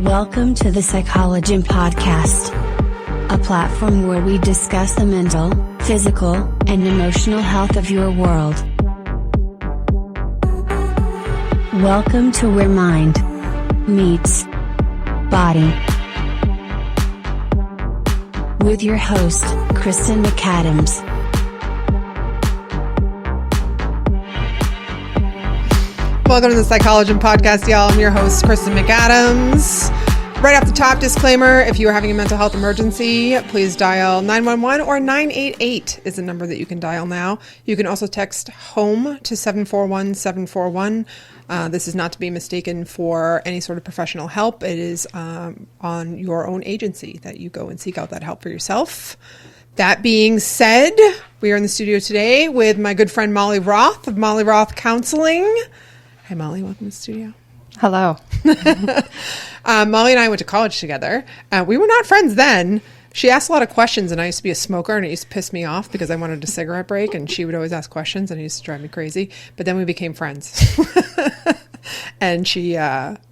Welcome to the Psychology Podcast, a platform where we discuss the mental, physical, and emotional health of your world. Welcome to where mind meets body. With your host, Kristen McAdams. Welcome to the Psychology Podcast, y'all. I'm your host, Kristen McAdams. Right off the top, disclaimer, if you are having a mental health emergency, please dial 911 or 988 is the number that you can dial now. You can also text HOME to 741-741. This is not to be mistaken for any sort of professional help. It is on your own agency that you go and seek out that help for yourself. That being said, we are in the studio today with my good friend Molly Roth of Molly Roth Counseling. Hi, Molly. Welcome to the studio. Hello. Molly and I went to college together. We were not friends then. She asked a lot of questions, and I used to be a smoker, and it used to piss me off because I wanted a cigarette break, and she would always ask questions, and it used to drive me crazy. But then we became friends. And she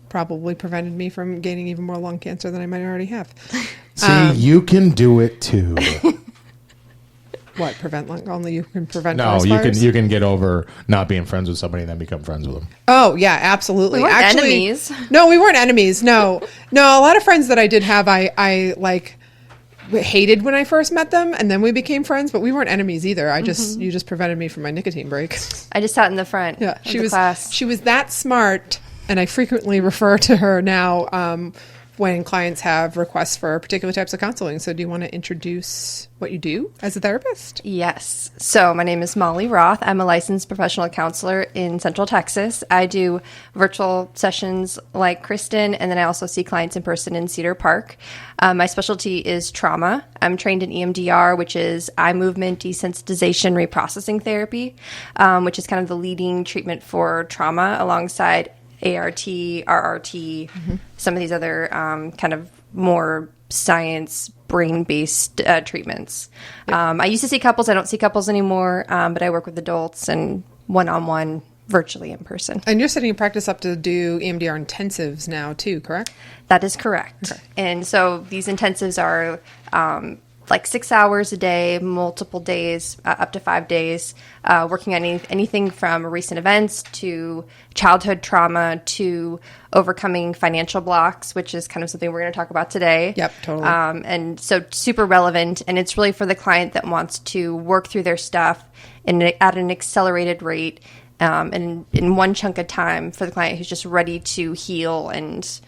probably prevented me from gaining even more lung cancer than I might already have. See, you can do it too. What, prevent lung? Only you can prevent No, virus? you can get over not being friends with somebody and then become friends with them. Oh, yeah, absolutely. We weren't enemies. No, we weren't enemies. No. A lot of friends that I did have, I hated when I first met them, and then we became friends, but we weren't enemies either. You just prevented me from my nicotine break. I just sat in the front Yeah, of the class. She was that smart, and I frequently refer to her now when clients have requests for particular types of counseling. So do you want to introduce what you do as a therapist? Yes. So my name is Molly Roth. I'm a licensed professional counselor in Central Texas. I do virtual sessions like Kristen, and then I also see clients in person in Cedar Park. My specialty is trauma. I'm trained in EMDR, which is eye movement desensitization reprocessing therapy, which is kind of the leading treatment for trauma alongside ART, RRT, some of these other kind of more science, brain-based treatments. Yep. I used to see couples. I don't see couples anymore, but I work with adults and one-on-one virtually in person. And you're setting your practice up to do EMDR intensives now too, correct? That is correct. Okay. And so these intensives are like 6 hours a day, multiple days, up to 5 days, working on anything from recent events to childhood trauma to overcoming financial blocks, which is kind of something we're going to talk about today. Yep, totally. And so super relevant, and it's really for the client that wants to work through their stuff at an accelerated rate and in one chunk of time for the client who's just ready to heal and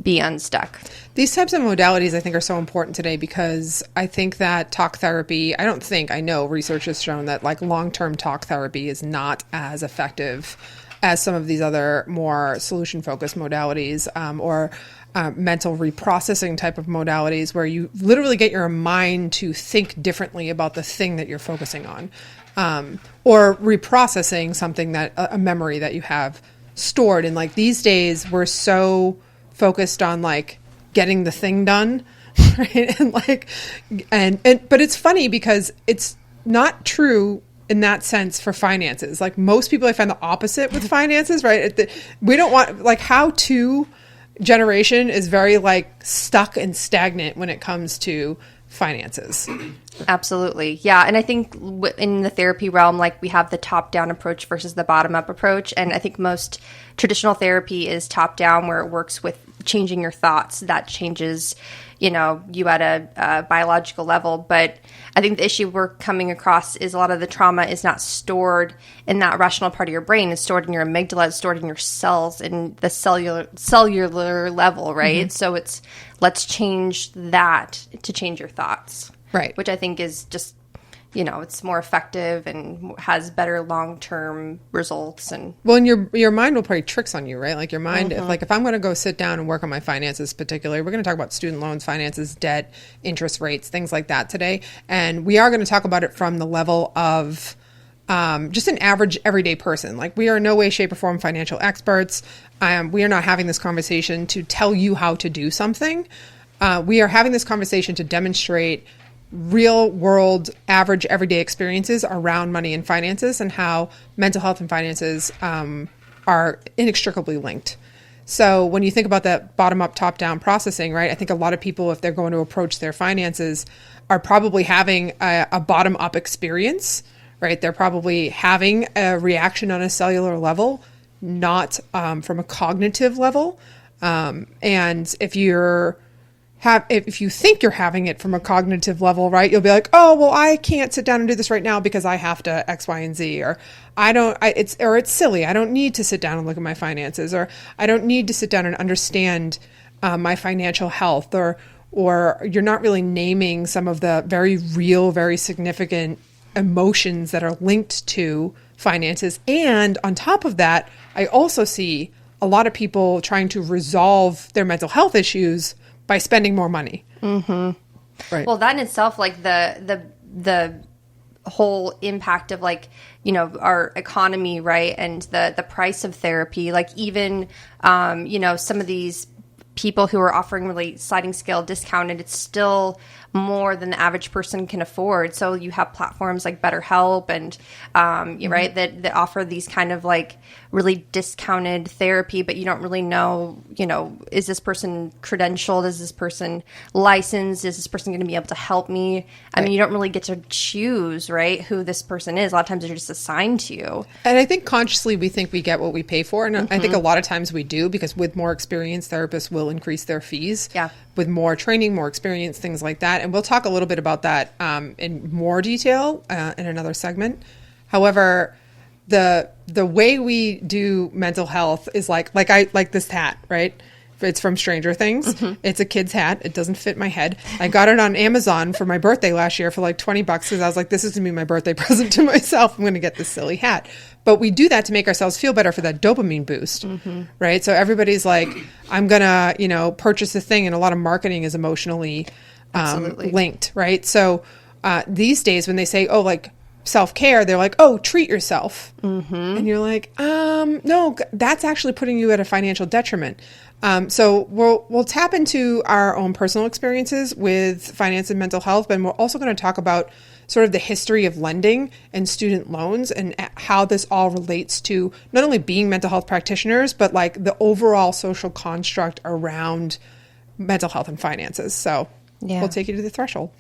be unstuck. These types of modalities I think are so important today because I think that talk therapy, I know research has shown that like long-term talk therapy is not as effective as some of these other more solution-focused modalities or mental reprocessing type of modalities where you literally get your mind to think differently about the thing that you're focusing on or reprocessing something that a memory that you have stored. And like these days we're so focused on like getting the thing done, right? And like, but it's funny because it's not true in that sense for finances. Like most people, I find the opposite with finances, right? We don't want like how-to generation is very like stuck and stagnant when it comes to finances. Absolutely. Yeah. And I think in the therapy realm, like we have the top-down approach versus the bottom-up approach. And I think most traditional therapy is top-down where it works with changing your thoughts. That changes, you at a biological level. But I think the issue we're coming across is a lot of the trauma is not stored in that rational part of your brain. It's stored in your amygdala. It's stored in your cells in the cellular level, right? Mm-hmm. So let's change that to change your thoughts. Right. Which I think is just, it's more effective and has better long-term results. And well, and your mind will play tricks on you, right? Like your mind, if I'm going to go sit down and work on my finances, particularly, we're going to talk about student loans, finances, debt, interest rates, things like that today. And we are going to talk about it from the level of just an average everyday person. Like we are in no way, shape, or form financial experts. We are not having this conversation to tell you how to do something. We are having this conversation to demonstrate real world average everyday experiences around money and finances and how mental health and finances are inextricably linked. So when you think about that bottom up, top down processing, right? I think a lot of people, if they're going to approach their finances, are probably having a bottom up experience, right? They're probably having a reaction on a cellular level, not from a cognitive level. And if you think you're having it from a cognitive level, right, you'll be like, oh, well, I can't sit down and do this right now because I have to X, Y, and Z, or it's silly. I don't need to sit down and look at my finances, or I don't need to sit down and understand my financial health, or you're not really naming some of the very real, very significant emotions that are linked to finances. And on top of that, I also see a lot of people trying to resolve their mental health issues by spending more money. Mm-hmm. Right. Well, that in itself, like the whole impact of like, you know, our economy, right, and the price of therapy, like even, you know, some of these people who are offering really sliding scale discounted, it's still more than the average person can afford. So you have platforms like BetterHelp and, right, that offer these kind of like really discounted therapy, but you don't really know, you know, is this person credentialed? Is this person licensed? Is this person going to be able to help me? I mean, you don't really get to choose, right, who this person is. A lot of times they're just assigned to you. And I think consciously we think we get what we pay for. And I think a lot of times we do, because with more experience, therapists will increase their fees. Yeah. With more training, more experience, things like that. And we'll talk a little bit about that in more detail in another segment. However, the way we do mental health is like I like this hat, right? It's from Stranger Things. It's a kid's hat. It doesn't fit my head. I got it on Amazon for my birthday last year for like $20 because I was like, this is going to be my birthday present to myself. I'm going to get this silly hat. But we do that to make ourselves feel better for that dopamine boost, right? So everybody's like, I'm going to, you know, purchase a thing. And a lot of marketing is emotionally linked, right? So these days when they say, oh, like self-care, they're like, oh, treat yourself. And you're like, no, that's actually putting you at a financial detriment. So we'll tap into our own personal experiences with finance and mental health, but we're also going to talk about sort of the history of lending and student loans and how this all relates to not only being mental health practitioners, but like the overall social construct around mental health and finances. So we'll take you to the threshold.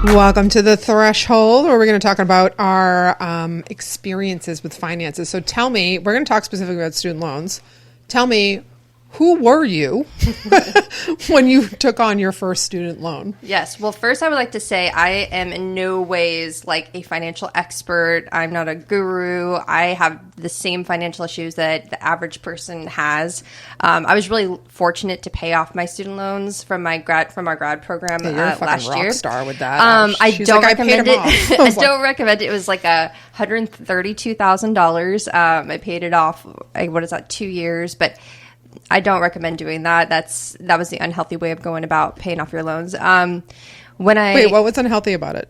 Welcome to the threshold, where we're going to talk about our experiences with finances. So tell me, we're going to talk specifically about student loans. Tell me, who were you when you took on your first student loan? Yes. Well, first I would like to say I am in no ways like a financial expert. I'm not a guru. I have the same financial issues that the average person has. I was really fortunate to pay off my student loans from our grad program You're a fucking last rock year. star with that. I She's don't like, recommend I paid it. him off. I don't recommend it. It was like $132,000. I paid it off. 2 years, but I don't recommend doing that. That was the unhealthy way of going about paying off your loans. Wait, what was unhealthy about it?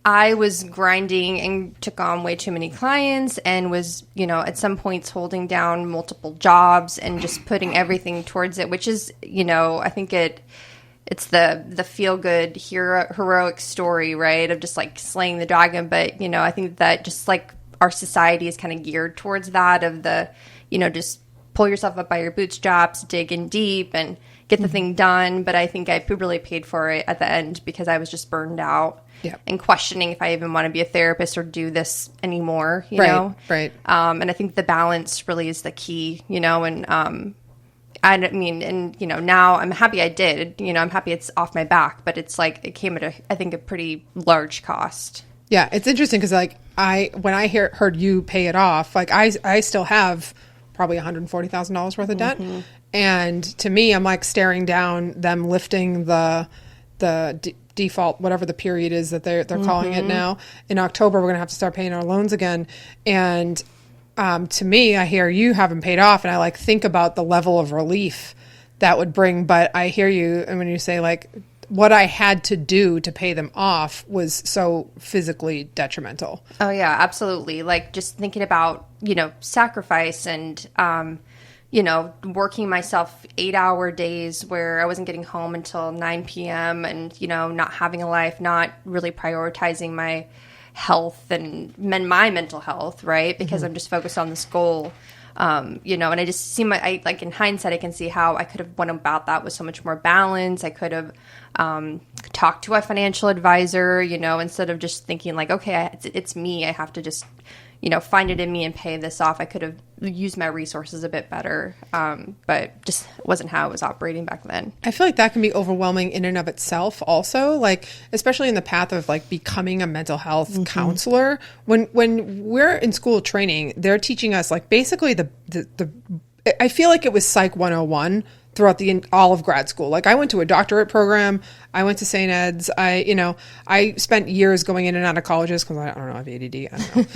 I was grinding and took on way too many clients and was, you know, at some points holding down multiple jobs and just putting everything towards it, which is, you know, I think it's the feel-good heroic story, right, of just like slaying the dragon. But, you know, I think that just like our society is kind of geared towards that, of the, you know, just pull yourself up by your bootstraps, dig in deep, and get the thing done. But I think I really paid for it at the end because I was just burned out and questioning if I even want to be a therapist or do this anymore, you know? Right. And I think the balance really is the key, you know, and I mean, and, you know, now I'm happy I did, you know, I'm happy it's off my back, but it's like it came at I think a pretty large cost. Yeah, it's interesting because like when I heard you pay it off, like I still have probably $140,000 worth of debt. And to me, I'm like staring down them lifting the default, whatever the period is that they're calling it now. In October, we're going to have to start paying our loans again. And to me, I hear you haven't paid off, and I like think about the level of relief that would bring. But I hear you, and when you say like what I had to do to pay them off was so physically detrimental. Oh yeah, absolutely. Like just thinking about, you know, sacrifice and, working myself 8-hour days where I wasn't getting home until 9 p.m. and, not having a life, not really prioritizing my health and my mental health, right? Because I'm just focused on this goal. And I just see like in hindsight, I can see how I could have went about that with so much more balance. I could have talked to a financial advisor, instead of just thinking like, okay, it's me. I have to just, find it in me and pay this off. I could have used my resources a bit better, but just wasn't how I was operating back then. I feel like that can be overwhelming in and of itself also, like, especially in the path of like becoming a mental health counselor. When we're in school training, they're teaching us like basically I feel like it was Psych 101 throughout all of grad school. Like I went to a doctorate program. I went to St. Ed's. I spent years going in and out of colleges because I don't know, I have ADD. I don't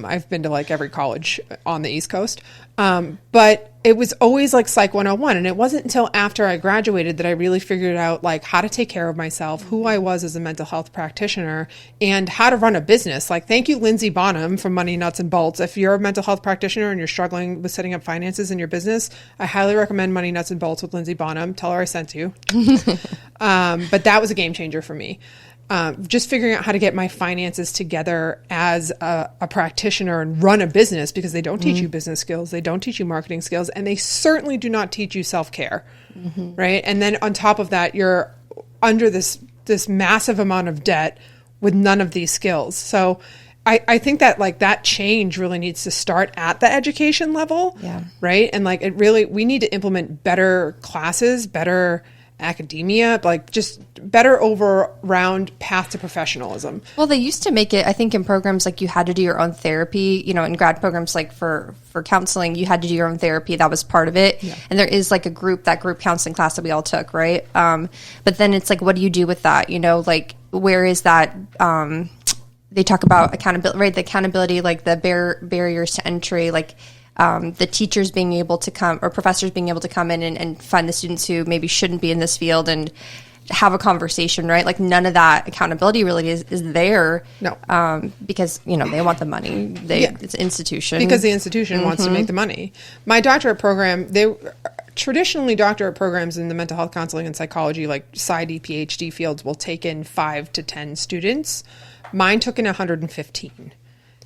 know. I've been to like every college on the East Coast. But it was always like Psych 101. And it wasn't until after I graduated that I really figured out like how to take care of myself, who I was as a mental health practitioner, and how to run a business. Like, thank you, Lindsay Bonham from Money, Nuts, and Bolts. If you're a mental health practitioner and you're struggling with setting up finances in your business, I highly recommend Money, Nuts, and Bolts with Lindsay Bonham. Tell her I sent you. But that was a game changer for me. Just figuring out how to get my finances together as a practitioner and run a business, because they don't teach you business skills. They don't teach you marketing skills, and they certainly do not teach you self-care. Right. And then on top of that, you're under this massive amount of debt with none of these skills. So I think that like that change really needs to start at the education level. Yeah. Right. And like we need to implement better classes, better academia, like just better over round path to professionalism. Well, they used to make it, I think in programs like you had to do your own therapy, in grad programs like for counseling, you had to do your own therapy. That was part of it. Yeah. And there is like that group counseling class that we all took, right? But then it's like, what do you do with that? Like where is that? They talk about accountability, right? The accountability, like the barriers to entry, like the teachers being able to come, or professors being able to come in and find the students who maybe shouldn't be in this field and have a conversation, right? Like none of that accountability really is there. No. Because, they want the money. It's an institution. Because the institution wants to make the money. My doctorate program, traditionally doctorate programs in the mental health counseling and psychology, like PsyD, PhD fields, will take in 5 to 10 students. Mine took in 115.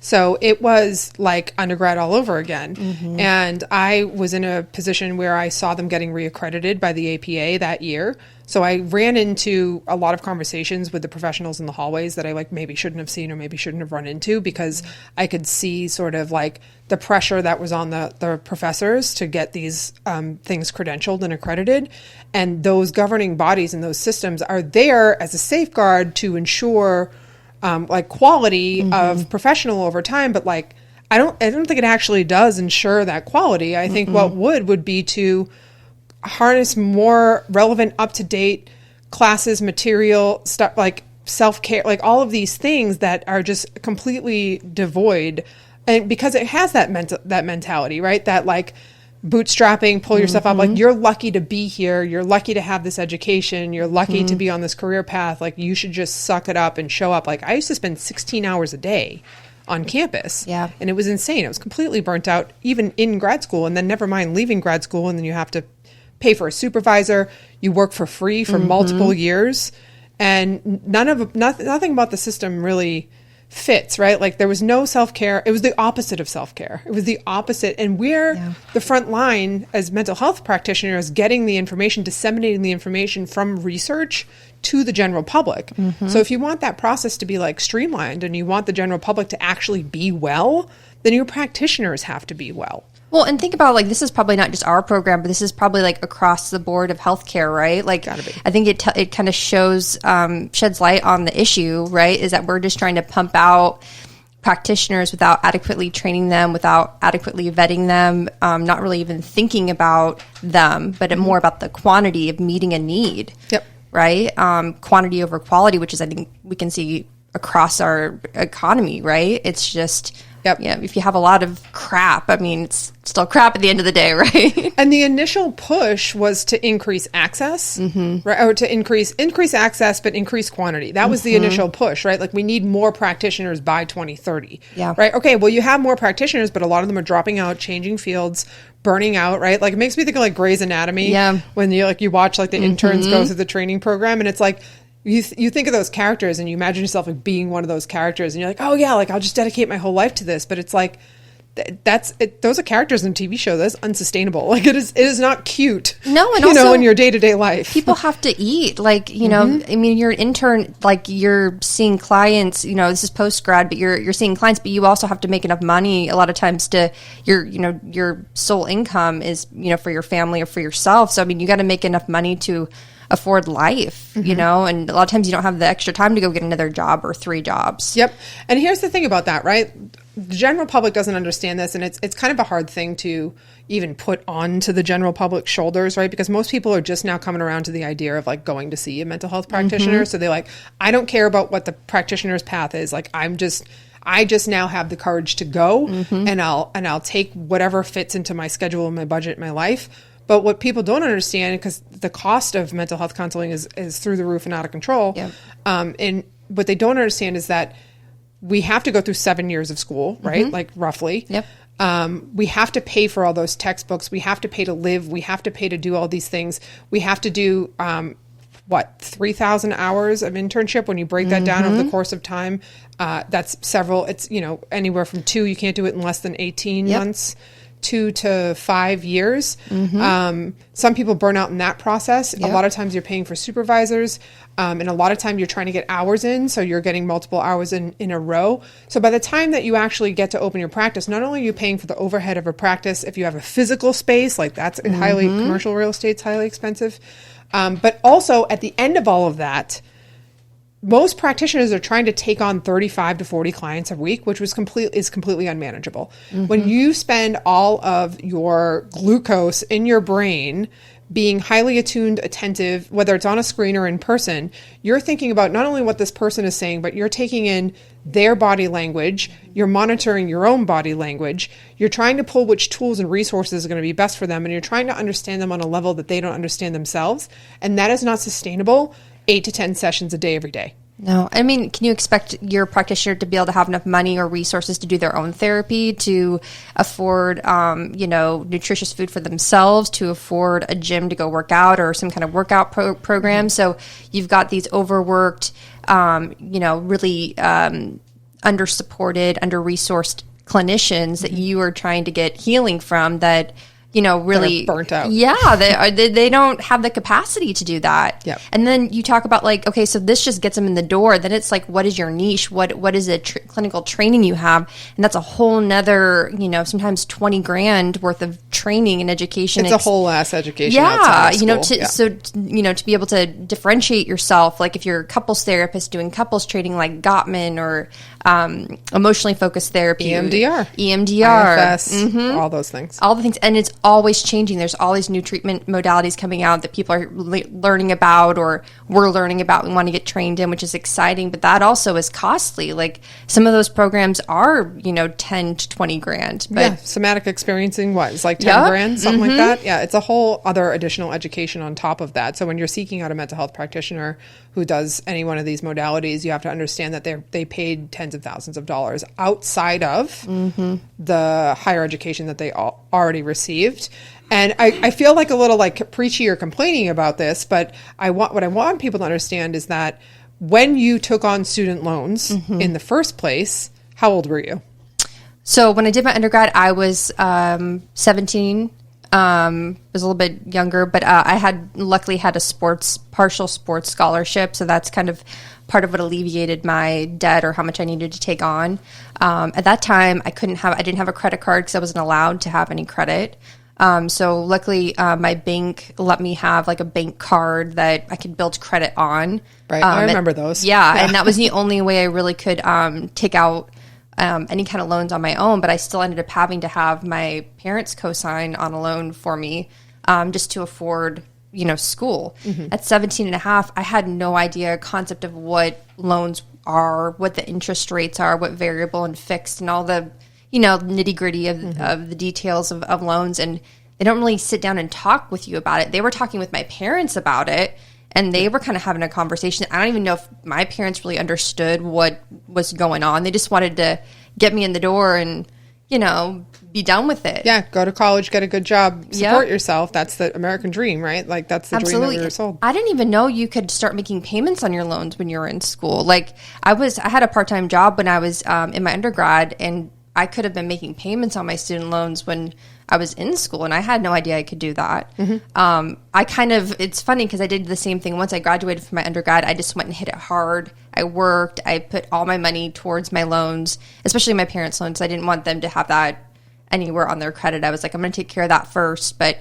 So it was like undergrad all over again. And I was in a position where I saw them getting reaccredited by the APA that year. So I ran into a lot of conversations with the professionals in the hallways that I like maybe shouldn't have seen or maybe shouldn't have run into, because I could see sort of like the pressure that was on the professors to get these things credentialed and accredited. And those governing bodies and those systems are there as a safeguard to ensure like quality of professional over time, but like I don't think it actually does ensure that quality. I think what would be to harness more relevant, up-to-date classes, material stuff, like self-care, like all of these things that are just completely devoid, and because it has that mentality, right? That like bootstrapping, pull yourself up. Like, you're lucky to be here. You're lucky to have this education. You're lucky to be on this career path. Like, you should just suck it up and show up. Like, I used to spend 16 hours a day on campus. Yeah. And it was insane. I was completely burnt out, even in grad school. And then never mind leaving grad school. And then you have to pay for a supervisor. You work for free for multiple years. And nothing about the system really fits, right? Like, there was no self-care. It was the opposite of self-care. It was the opposite. And we're the front line as mental health practitioners, getting the information, disseminating the information from research to the general public. So if you want that process to be like streamlined and you want the general public to actually be well, then your practitioners have to be well. Well, and think about, like, this is probably not just our program, but this is probably like across the board of healthcare, right? Like, I think it kind of shows, sheds light on the issue, right? Is that we're just trying to pump out practitioners without adequately training them, without adequately vetting them, not really even thinking about them, but more about the quantity of meeting a need. Right? Quantity over quality, which is, I think we can see across our economy, right? It's just, Yep. yeah, if you have a lot of crap, I mean, it's still crap at the end of the day, right? And the initial push was to increase access, right? Or to increase access, but increase quantity. That was the initial push, right? Like, we need more practitioners by 2030. Yeah. Right. Okay. Well, you have more practitioners, but a lot of them are dropping out, changing fields, burning out, right? Like, it makes me think of like Grey's Anatomy. Yeah. When you watch like the interns go through the training program, and it's like, you think of those characters and you imagine yourself like being one of those characters, and you're like, oh yeah, like I'll just dedicate my whole life to this. But it's like, that's it. Those are characters in a TV show. That's unsustainable. Like, it is not cute. No, and you also, know, in your day-to-day life, people have to eat. Like, you know, I mean, you're an intern, like you're seeing clients, you know, this is post-grad, but you're seeing clients, but you also have to make enough money a lot of times to your sole income is, you know, for your family or for yourself. So, I mean, you got to make enough money to afford life, you know, and a lot of times you don't have the extra time to go get another job or 3 jobs. Yep. And here's the thing about that, right? The general public doesn't understand this, and it's kind of a hard thing to even put onto the general public's shoulders, right? Because most people are just now coming around to the idea of like going to see a mental health practitioner. So they're like, I don't care about what the practitioner's path is. Like, I just now have the courage to go, and I'll take whatever fits into my schedule and my budget, and my life. But what people don't understand, because the cost of mental health counseling is through the roof and out of control. Yep. And what they don't understand is that we have to go through 7 years of school, right? Like, roughly. Yep. We have to pay for all those textbooks. We have to pay to live. We have to pay to do all these things. We have to do, 3,000 hours of internship. When you break that down over the course of time, that's several. It's, you know, anywhere from 2. You can't do it in less than 18 months. 2 to 5 years. Some people burn out in that process. Yep. A lot of times you're paying for supervisors, and a lot of time you're trying to get hours in, so you're getting multiple hours in a row. So by the time that you actually get to open your practice, not only are you paying for the overhead of a practice, if you have a physical space, like that's highly, commercial real estate's highly expensive, but also at the end of all of that, most practitioners are trying to take on 35 to 40 clients a week, which is completely unmanageable. When you spend all of your glucose in your brain being highly attuned, attentive, whether it's on a screen or in person, you're thinking about not only what this person is saying, but you're taking in their body language, you're monitoring your own body language, you're trying to pull which tools and resources are going to be best for them, and you're trying to understand them on a level that they don't understand themselves. And that is not sustainable 8 to 10 sessions a day, every day. No, I mean, can you expect your practitioner to be able to have enough money or resources to do their own therapy, to afford, nutritious food for themselves, to afford a gym to go work out or some kind of workout program? So you've got these overworked, really under-supported, under-resourced clinicians that you are trying to get healing from that, really burnt out. Yeah, they don't have the capacity to do that. Yep. And then you talk about like, okay, so this just gets them in the door. Then it's like, what is your niche? What is the clinical training you have? And that's a whole nother, sometimes $20,000 worth of training and education. It's a whole ass education. Yeah, So to be able to differentiate yourself, like if you're a couples therapist doing couples training like Gottman or emotionally focused therapy, EMDR, IFS, all those things, and it's always changing. There's all these new treatment modalities coming out that people are learning about, or we're learning about and want to get trained in, which is exciting. But that also is costly. Like some of those programs are, 10 to 20 grand. But somatic experiencing is like 10 grand, something like that. Yeah, it's a whole other additional education on top of that. So when you're seeking out a mental health practitioner who does any one of these modalities, you have to understand that they paid tens of thousands of dollars outside of the higher education that they already received. And I feel like a little like preachy or complaining about this, but what I want people to understand is that when you took on student loans in the first place, how old were you? So when I did my undergrad, I was 17. Was a little bit younger, but I had luckily had a partial sports scholarship, so that's kind of part of what alleviated my debt or how much I needed to take on. At that time, I didn't have a credit card because I wasn't allowed to have any credit. So luckily, my bank let me have like a bank card that I could build credit on. Right, I remember those. Yeah, and that was the only way I really could take out any kind of loans on my own, but I still ended up having to have my parents co-sign on a loan for me just to afford, school. At 17 and a half, I had no concept of what loans are, what the interest rates are, what variable and fixed, and all the, you know, nitty gritty of the details of loans. And they don't really sit down and talk with you about it. They were talking with my parents about it, and they were kind of having a conversation. I don't even know if my parents really understood what was going on. They just wanted to get me in the door and, you know, be done with it. Yeah, go to college, get a good job, support yourself. That's the American dream, right? Like, that's the dream that we were sold. I didn't even know you could start making payments on your loans when you were in school. Like, I had a part-time job when I was in my undergrad, and I could have been making payments on my student loans when I was in school, and I had no idea I could do that. It's funny because I did the same thing. Once I graduated from my undergrad, I just went and hit it hard. I worked. I put all my money towards my loans, especially my parents' loans. I didn't want them to have that anywhere on their credit. I was like, I'm going to take care of that first, but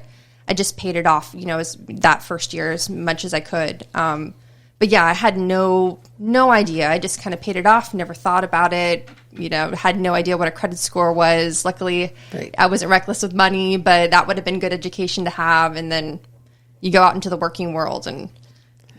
I just paid it off, you know, that first year as much as I could. But yeah, I had no idea. I just kind of paid it off, never thought about it, you know, had no idea what a credit score was. Luckily, I wasn't reckless with money, but that would have been good education to have. And then you go out into the working world and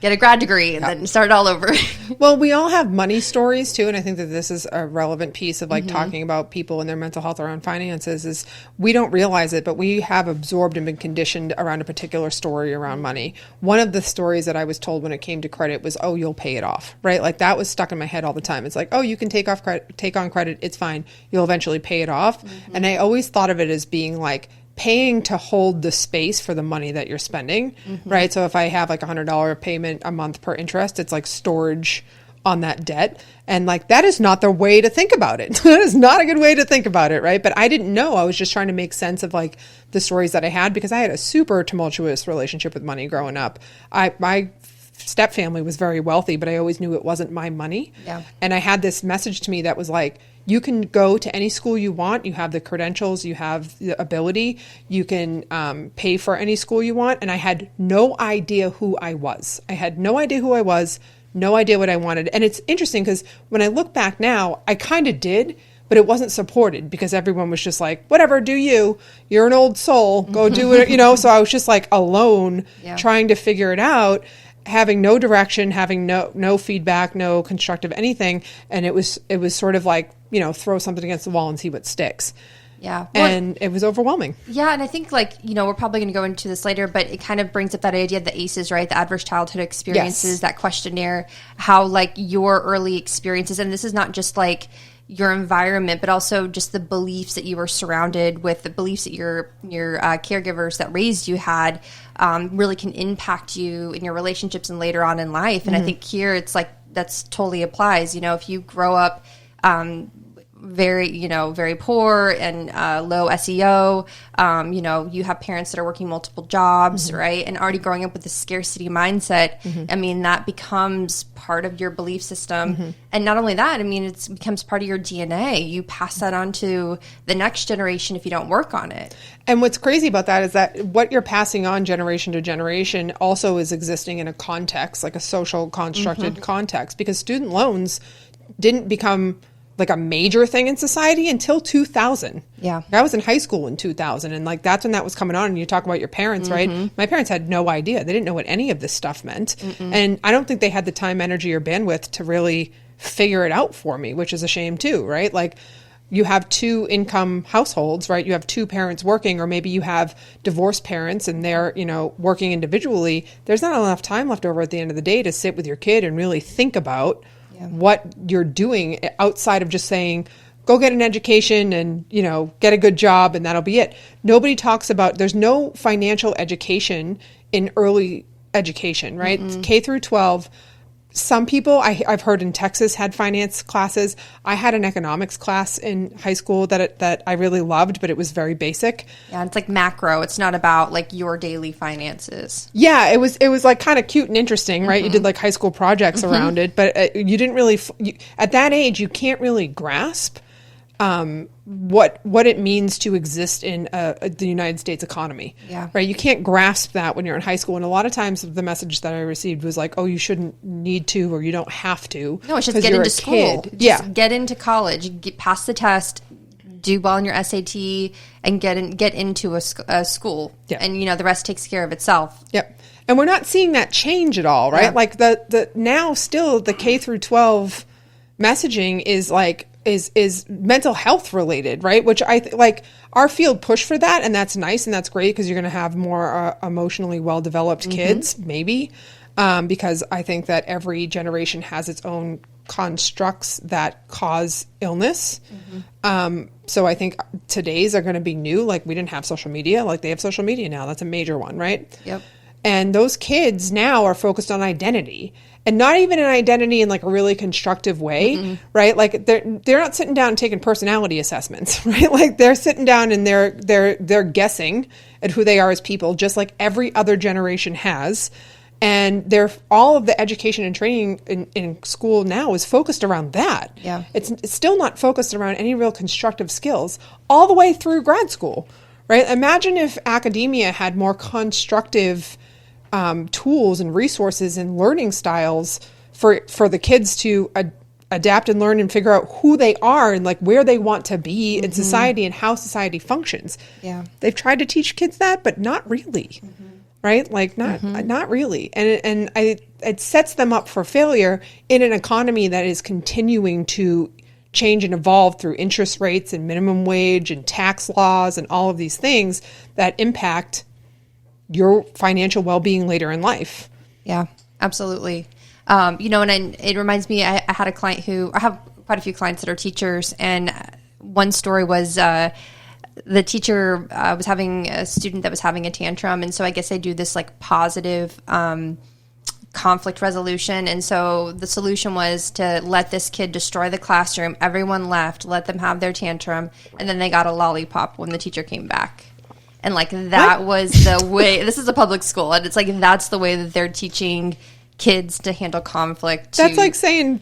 get a grad degree and then start all over. Well, we all have money stories too, and I think that this is a relevant piece of like talking about people and their mental health around finances. Is we don't realize it, but we have absorbed and been conditioned around a particular story around money. One of the stories that I was told when it came to credit was, "Oh, you'll pay it off," right? Like that was stuck in my head all the time. It's like, "Oh, you can take on credit, it's fine. You'll eventually pay it off." And I always thought of it as being like paying to hold the space for the money that you're spending, right? So if I have like $100 payment a month per interest, it's like storage on that debt. And like, that is not the way to think about it. That is not a good way to think about it, right? But I didn't know. I was just trying to make sense of like the stories that I had, because I had a super tumultuous relationship with money growing up. My step family was very wealthy, but I always knew it wasn't my money. Yeah. And I had this message to me that was like, you can go to any school you want. You have the credentials, you have the ability, you can pay for any school you want. And I had no idea who I was. I had no idea who I was, no idea what I wanted. And it's interesting because when I look back now, I kind of did, but it wasn't supported because everyone was just like, whatever, do you? You're an old soul, go do it, you know? So I was just like alone trying to figure it out, having no direction, having no feedback, no constructive anything. And it was sort of like, you know, throw something against the wall and see what sticks. Yeah. And it was overwhelming. Yeah. And I think like, you know, we're probably going to go into this later, but it kind of brings up that idea of the ACEs, right? The adverse childhood experiences, that questionnaire, how like your early experiences, and this is not just like your environment, but also just the beliefs that you were surrounded with, the beliefs that your caregivers that raised you had, really can impact you in your relationships and later on in life. And I think here it's like, that's totally applies. You know, if you grow up, very poor and low SEO. You know, you have parents that are working multiple jobs, right? And already growing up with this scarcity mindset. I mean, that becomes part of your belief system. And not only that, I mean, it becomes part of your DNA. You pass that on to the next generation if you don't work on it. And what's crazy about that is that what you're passing on generation to generation also is existing in a context, like a social constructed context, because student loans didn't become like a major thing in society until 2000. Yeah. I was in high school in 2000, and like that's when that was coming on. And you talk about your parents, right? My parents had no idea. They didn't know what any of this stuff meant. And I don't think they had the time, energy, or bandwidth to really figure it out for me, which is a shame too, right? Like you have 2 income households, right? You have 2 parents working, or maybe you have divorced parents and they're, you know, working individually. There's not enough time left over at the end of the day to sit with your kid and really think about what you're doing outside of just saying, go get an education and, you know, get a good job and that'll be it. Nobody talks about, there's no financial education in early education, right? K through 12. Some people I've heard in Texas had finance classes. I had an economics class in high school that I really loved, but it was very basic. Yeah, it's like macro. It's not about like your daily finances. Yeah, it was like kind of cute and interesting, right? You did like high school projects around it, but you didn't really at that age you can't really grasp what it means to exist in the United States economy. Yeah. Right. You can't grasp that when you're in high school. And a lot of times the message that I received was like, oh, you shouldn't need to, or you don't have to. No, it's just get into school. Just get into college, pass the test, do well in your SAT, and get into a school. Yeah. And, you know, the rest takes care of itself. Yep. And we're not seeing that change at all, right? Yeah. Like the now still the K through 12 messaging is mental health related, right? Which like our field pushed for that, and that's nice and that's great because you're going to have more emotionally well-developed kids, maybe, because I think that every generation has its own constructs that cause illness. So I think today's are going to be new. Like we didn't have social media, like they have social media now. That's a major one, right? Yep. And those kids now are focused on identity, and not even an identity in like a really constructive way, right? Like they're not sitting down and taking personality assessments, right? Like they're sitting down and they're guessing at who they are as people, just like every other generation has. And all of the education and training in school now is focused around that. Yeah. It's still not focused around any real constructive skills all the way through grad school, right? Imagine if academia had more constructive tools and resources and learning styles for the kids to adapt and learn and figure out who they are and like where they want to be in society and how society functions. Yeah. They've tried to teach kids that, but not really. Right? Like not really. And it sets them up for failure in an economy that is continuing to change and evolve through interest rates and minimum wage and tax laws and all of these things that impact your financial well-being later in life. Yeah, absolutely. And it reminds me, I had a client I have quite a few clients that are teachers, and one story was, the teacher was having a student that was having a tantrum. And so I guess they do this like positive conflict resolution. And so the solution was to let this kid destroy the classroom. Everyone left, let them have their tantrum. And then they got a lollipop when the teacher came back. And like that was the way, this is a public school. And it's like, that's the way that they're teaching kids to handle conflict. That's like saying,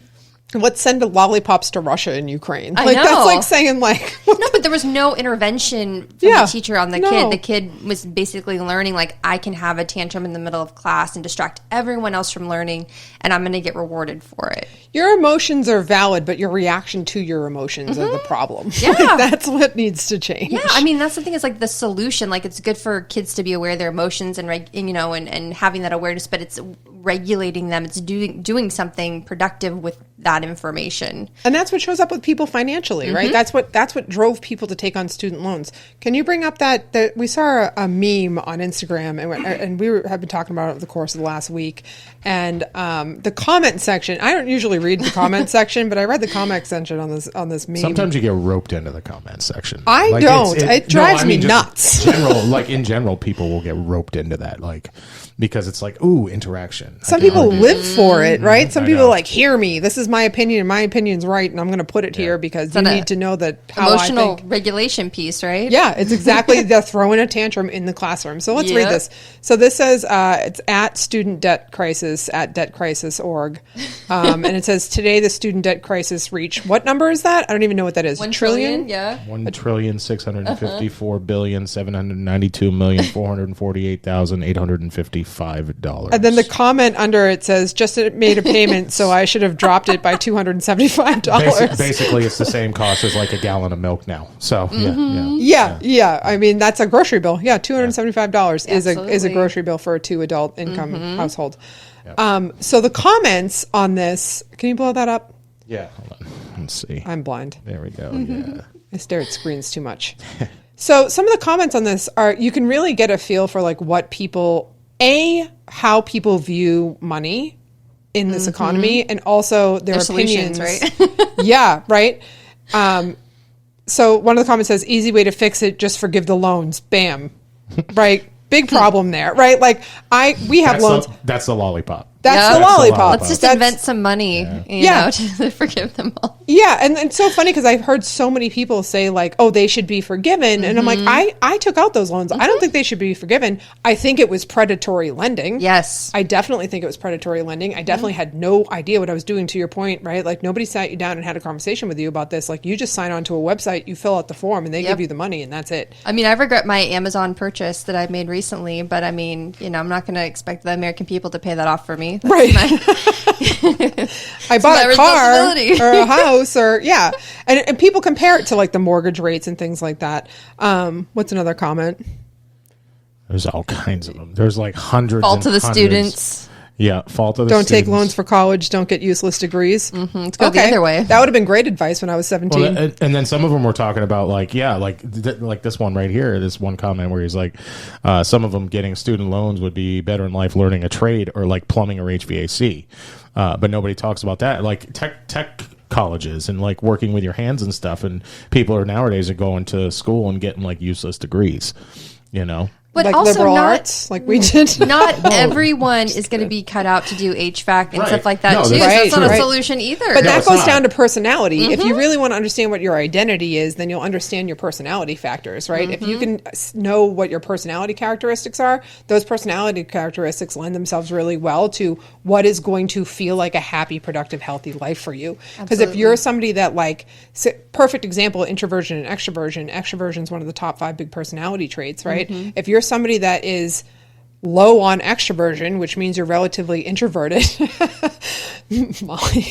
let's send lollipops to Russia and Ukraine. I Like know. that's like saying like No, but there was no intervention from the teacher on the kid. The kid was basically learning like I can have a tantrum in the middle of class and distract everyone else from learning, and I'm going to get rewarded for it. your emotions are valid, but your reaction to your emotions are the problem. Yeah. Like, that's what needs to change. Yeah, I mean that's the thing. Is like the solution. Like it's good for kids to be aware of their emotions and and having that awareness, but it's regulating them. It's doing something productive with that information. And that's what shows up with people financially, right? That's what drove people to take on student loans. Can you bring up that we saw a meme on Instagram, and we have been talking about it over the course of the last week. And the comment section, I don't usually read the comment section, but I read the comment section on this meme. Sometimes you get roped into the comment section. I don't. It drives me nuts. In general, people will get roped into that, like because it's like, ooh, interaction. Some people live for it, right? Some people like, hear me. This is my opinion, and my opinion's right, and I'm going to put it here because you need to know that how emotional I think. regulation piece, right? Yeah, it's exactly they're throwing a tantrum in the classroom. So let's read this. So this says it's at student debt crisis at debtcrisis.org, and it says today the student debt crisis reached what number is that? I don't even know what that is. 1 trillion? Yeah. $1,654,792,448,855. And then the comment under it says, just made a payment, so I should have dropped it by $275. Basically, it's the same cost as like a gallon of milk now. So, Yeah. I mean, that's a grocery bill. Yeah, $275 is a grocery bill for a 2-adult income household. Yep. So the comments on this, can you blow that up? Yeah, hold on. Let's see. I'm blind. There we go. Yeah. I stare at screens too much. So some of the comments on this are, you can really get a feel for like what people, how people view money in this economy, and also their opinions. Right? Yeah, right. So one of the comments says, easy way to fix it, just forgive the loans. Bam. Right. Big problem there, right? Like we have loans. That's the lollipop. That's the lollipop. Let's just invent some money, to forgive them all. Yeah, and it's so funny because I've heard so many people say like, "Oh, they should be forgiven," and I'm like, I took out those loans. I don't think they should be forgiven. I think it was predatory lending. Yes, I definitely think it was predatory lending. I definitely had no idea what I was doing. To your point, right? Like nobody sat you down and had a conversation with you about this. Like you just sign on to a website, you fill out the form, and they give you the money, and that's it. I mean, I regret my Amazon purchase that I made recently, but I mean, I'm not going to expect the American people to pay that off for me. That's right. I bought a car or a house and people compare it to like the mortgage rates and things like that. What's another comment? There's all kinds of them. There's like hundreds. Fault to the students. Yeah, fault of the Don't take students. loans for college. Don't get useless degrees. Let's go the other way. That would have been great advice when I was 17. Well, and then some of them were talking about like this one right here, this one comment where he's like, some of them getting student loans would be better in life learning a trade or like plumbing or HVAC, but nobody talks about that. Like tech colleges and like working with your hands and stuff, and people are nowadays are going to school and getting like useless degrees, you know. But like also liberal not, arts, like we did. Not everyone is going to be cut out to do HVAC and stuff like that, No, too. that's That's not right. a solution either. But that it's goes not. down to personality. If you really want to understand what your identity is, then you'll understand your personality factors, right? If you can know what your personality characteristics are, those personality characteristics lend themselves really well to what is going to feel like a happy, productive, healthy life for you. Because if you're somebody that like, perfect example, introversion and extroversion. Extroversion is one of the top 5 big personality traits, right? If you're somebody that is low on extroversion, which means you're relatively introverted. Molly,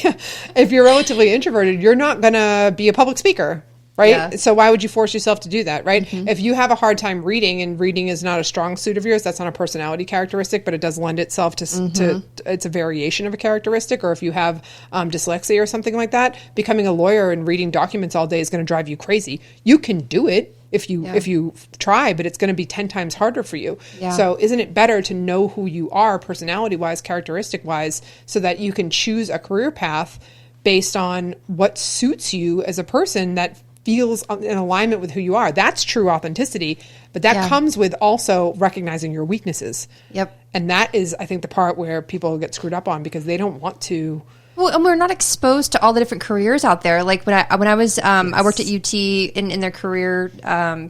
if you're relatively introverted, you're not going to be a public speaker, right? Yeah. So why would you force yourself to do that, right? If you have a hard time reading and reading is not a strong suit of yours, that's not a personality characteristic, but it does lend itself to it's a variation of a characteristic. Or if you have dyslexia or something like that, becoming a lawyer and reading documents all day is going to drive you crazy. You can do it if you try, but it's going to be 10 times harder for you. Yeah. So isn't it better to know who you are personality wise, characteristic wise, so that you can choose a career path based on what suits you as a person that feels in alignment with who you are? That's true authenticity, but that comes with also recognizing your weaknesses. Yep. And that is, I think, the part where people get screwed up on because they don't want to. Well, and we're not exposed to all the different careers out there. Like when I was, I worked at UT in their career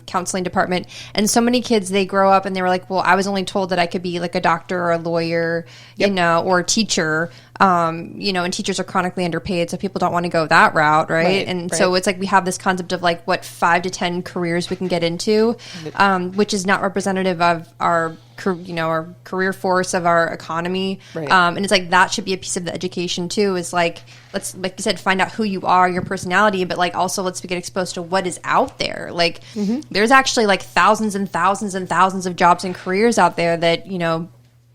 counseling department, and so many kids, they grow up and they were like, well, I was only told that I could be like a doctor or a lawyer, you know, or a teacher. You know, and teachers are chronically underpaid, so people don't want to go that route, right? So it's like we have this concept of like what 5 to 10 careers we can get into, which is not representative of our career force of our economy. Right. And it's like that should be a piece of the education too. Is like let's, like you said, find out who you are, your personality, but like also let's get exposed to what is out there. Like there's actually like thousands and thousands and thousands of jobs and careers out there that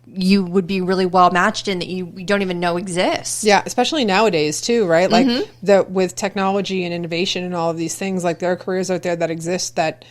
you would be really well matched in that you don't even know exists. Yeah, especially nowadays too, right? Like with technology and innovation and all of these things, like there are careers out there that exist that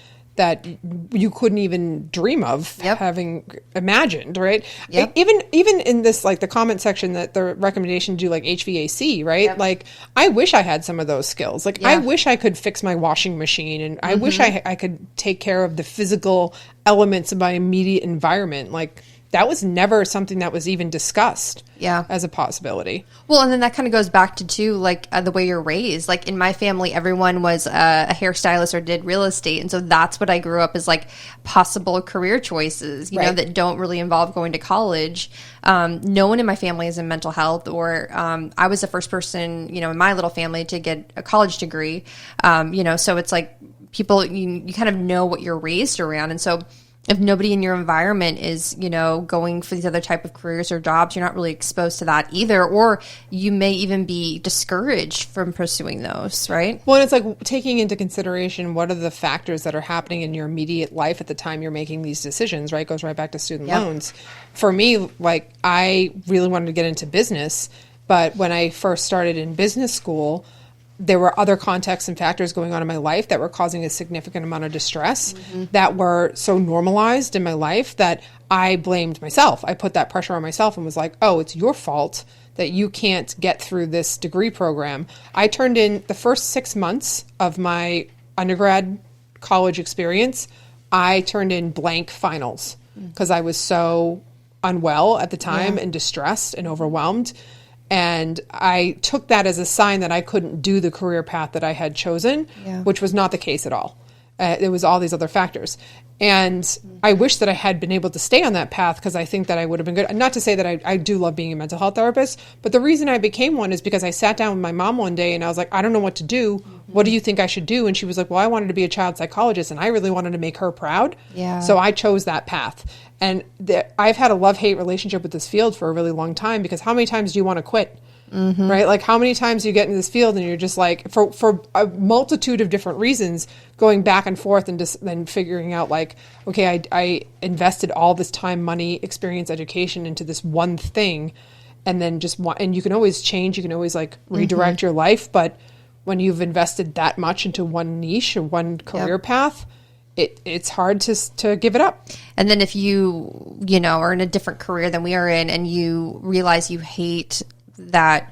you couldn't even dream of having imagined, right? Yep. Even in this, like the comment section, that the recommendation to do like HVAC, right? Yep. Like I wish I had some of those skills. Like I wish I could fix my washing machine, and I wish I could take care of the physical elements of my immediate environment. Like that was never something that was even discussed as a possibility. Well, and then that kind of goes back to too, like the way you're raised. Like in my family, everyone was a hairstylist or did real estate. And so that's what I grew up as like possible career choices, you know, that don't really involve going to college. No one in my family is in mental health, or I was the first person, in my little family to get a college degree. So it's like people, you kind of know what you're raised around. And so if nobody in your environment is, going for these other type of careers or jobs, you're not really exposed to that either. Or you may even be discouraged from pursuing those, right? Well, and it's like taking into consideration what are the factors that are happening in your immediate life at the time you're making these decisions, right? It goes right back to student loans. For me, like I really wanted to get into business, but when I first started in business school, there were other contexts and factors going on in my life that were causing a significant amount of distress that were so normalized in my life that I blamed myself. I put that pressure on myself and was like, oh, it's your fault that you can't get through this degree program. I turned in the first 6 months of my undergrad college experience, I turned in blank finals because I was so unwell at the time and distressed and overwhelmed. And I took that as a sign that I couldn't do the career path that I had chosen, which was not the case at all. There was all these other factors. And I wish that I had been able to stay on that path because I think that I would have been good. Not to say that I do love being a mental health therapist, but the reason I became one is because I sat down with my mom one day and I was like, I don't know what to do. What do you think I should do? And she was like, well, I wanted to be a child psychologist and I really wanted to make her proud. Yeah. So I chose that path. And I've had a love-hate relationship with this field for a really long time because how many times do you want to quit? right? Like how many times you get in this field and you're just like, for a multitude of different reasons, going back and forth and just then figuring out like, okay, I invested all this time, money, experience, education into this one thing. And then and you can always change, you can always like redirect your life. But when you've invested that much into one niche or one career path, it's hard to give it up. And then if you are in a different career than we are in, and you realize you hate that,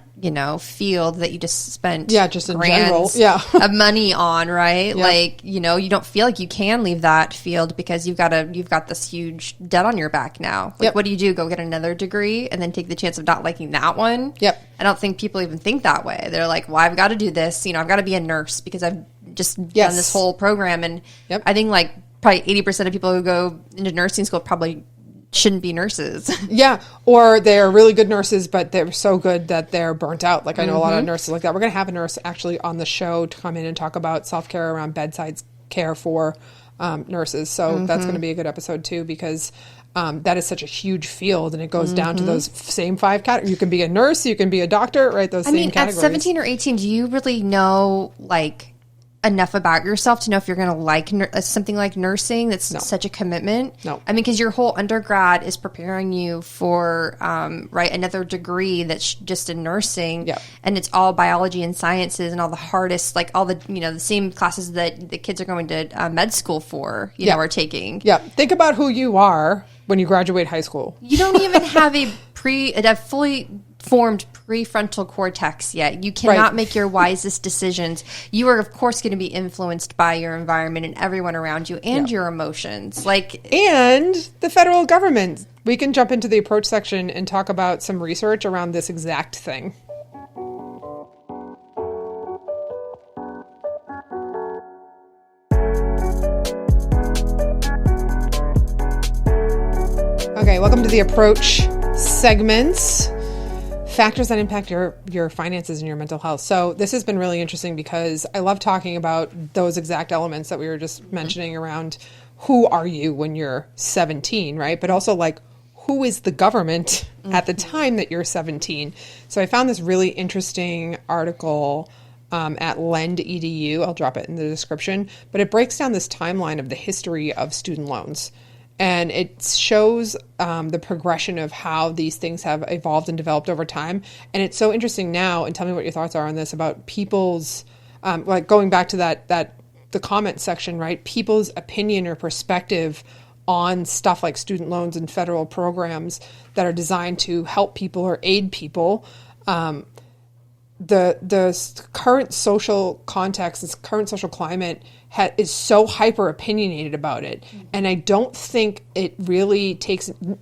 field that you just spent just in general, of money on, right? Yeah. Like, you don't feel like you can leave that field because you've got this huge debt on your back now. Like, what do? Go get another degree and then take the chance of not liking that one? Yep. I don't think people even think that way. They're like, well, I've got to do this. I've got to be a nurse because I've just done this whole program. And I think like probably 80% of people who go into nursing school probably shouldn't be nurses. Or they're really good nurses, but they're so good that they're burnt out. Like I know a lot of nurses like that. We're going to have a nurse actually on the show to come in and talk about self-care around bedside care for nurses. So that's going to be a good episode too, because that is such a huge field, and it goes down to those same 5 categories. You can be a nurse, you can be a doctor, right? Those same categories. At 17 or 18, do you really know like enough about yourself to know if you're going to like something like nursing? That's such a commitment. No. I mean, because your whole undergrad is preparing you for another degree that's just in nursing, and it's all biology and sciences and all the hardest, like all the the same classes that the kids are going to med school for are taking. Think about who you are when you graduate high school. You don't even have a fully formed prefrontal cortex yet. You cannot make your wisest decisions. You are, of course, going to be influenced by your environment and everyone around you and your emotions. And the federal government. We can jump into the approach section and talk about some research around this exact thing. Okay, welcome to the approach segments. Factors that impact your finances and your mental health. So this has been really interesting because I love talking about those exact elements that we were just mentioning around who are you when you're 17, right? But also like who is the government at the time that you're 17? So I found this really interesting article at Lend.edu. I'll drop it in the description. But it breaks down this timeline of the history of student loans. And it shows the progression of how these things have evolved and developed over time. And it's so interesting now, and tell me what your thoughts are on this, about people's, like going back to the comment section, right? People's opinion or perspective on stuff like student loans and federal programs that are designed to help people or aid people. The current social context, this current social climate is so hyper opinionated about it. And I don't think it really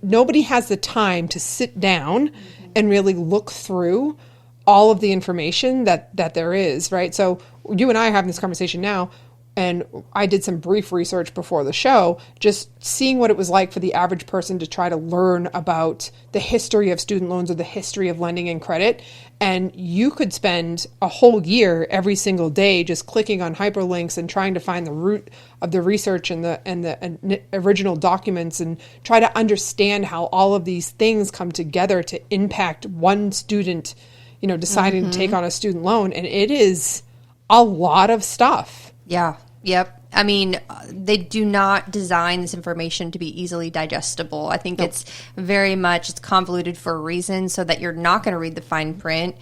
nobody has the time to sit down and really look through all of the information that there is, right? So you and I are having this conversation now, and I did some brief research before the show, just seeing what it was like for the average person to try to learn about the history of student loans or the history of lending and credit. And you could spend a whole year every single day just clicking on hyperlinks and trying to find the root of the research and the original documents and try to understand how all of these things come together to impact one student, deciding to take on a student loan. And it is a lot of stuff. Yeah. Yep. I mean, they do not design this information to be easily digestible. I think it's very much, it's convoluted for a reason so that you're not going to read the fine print.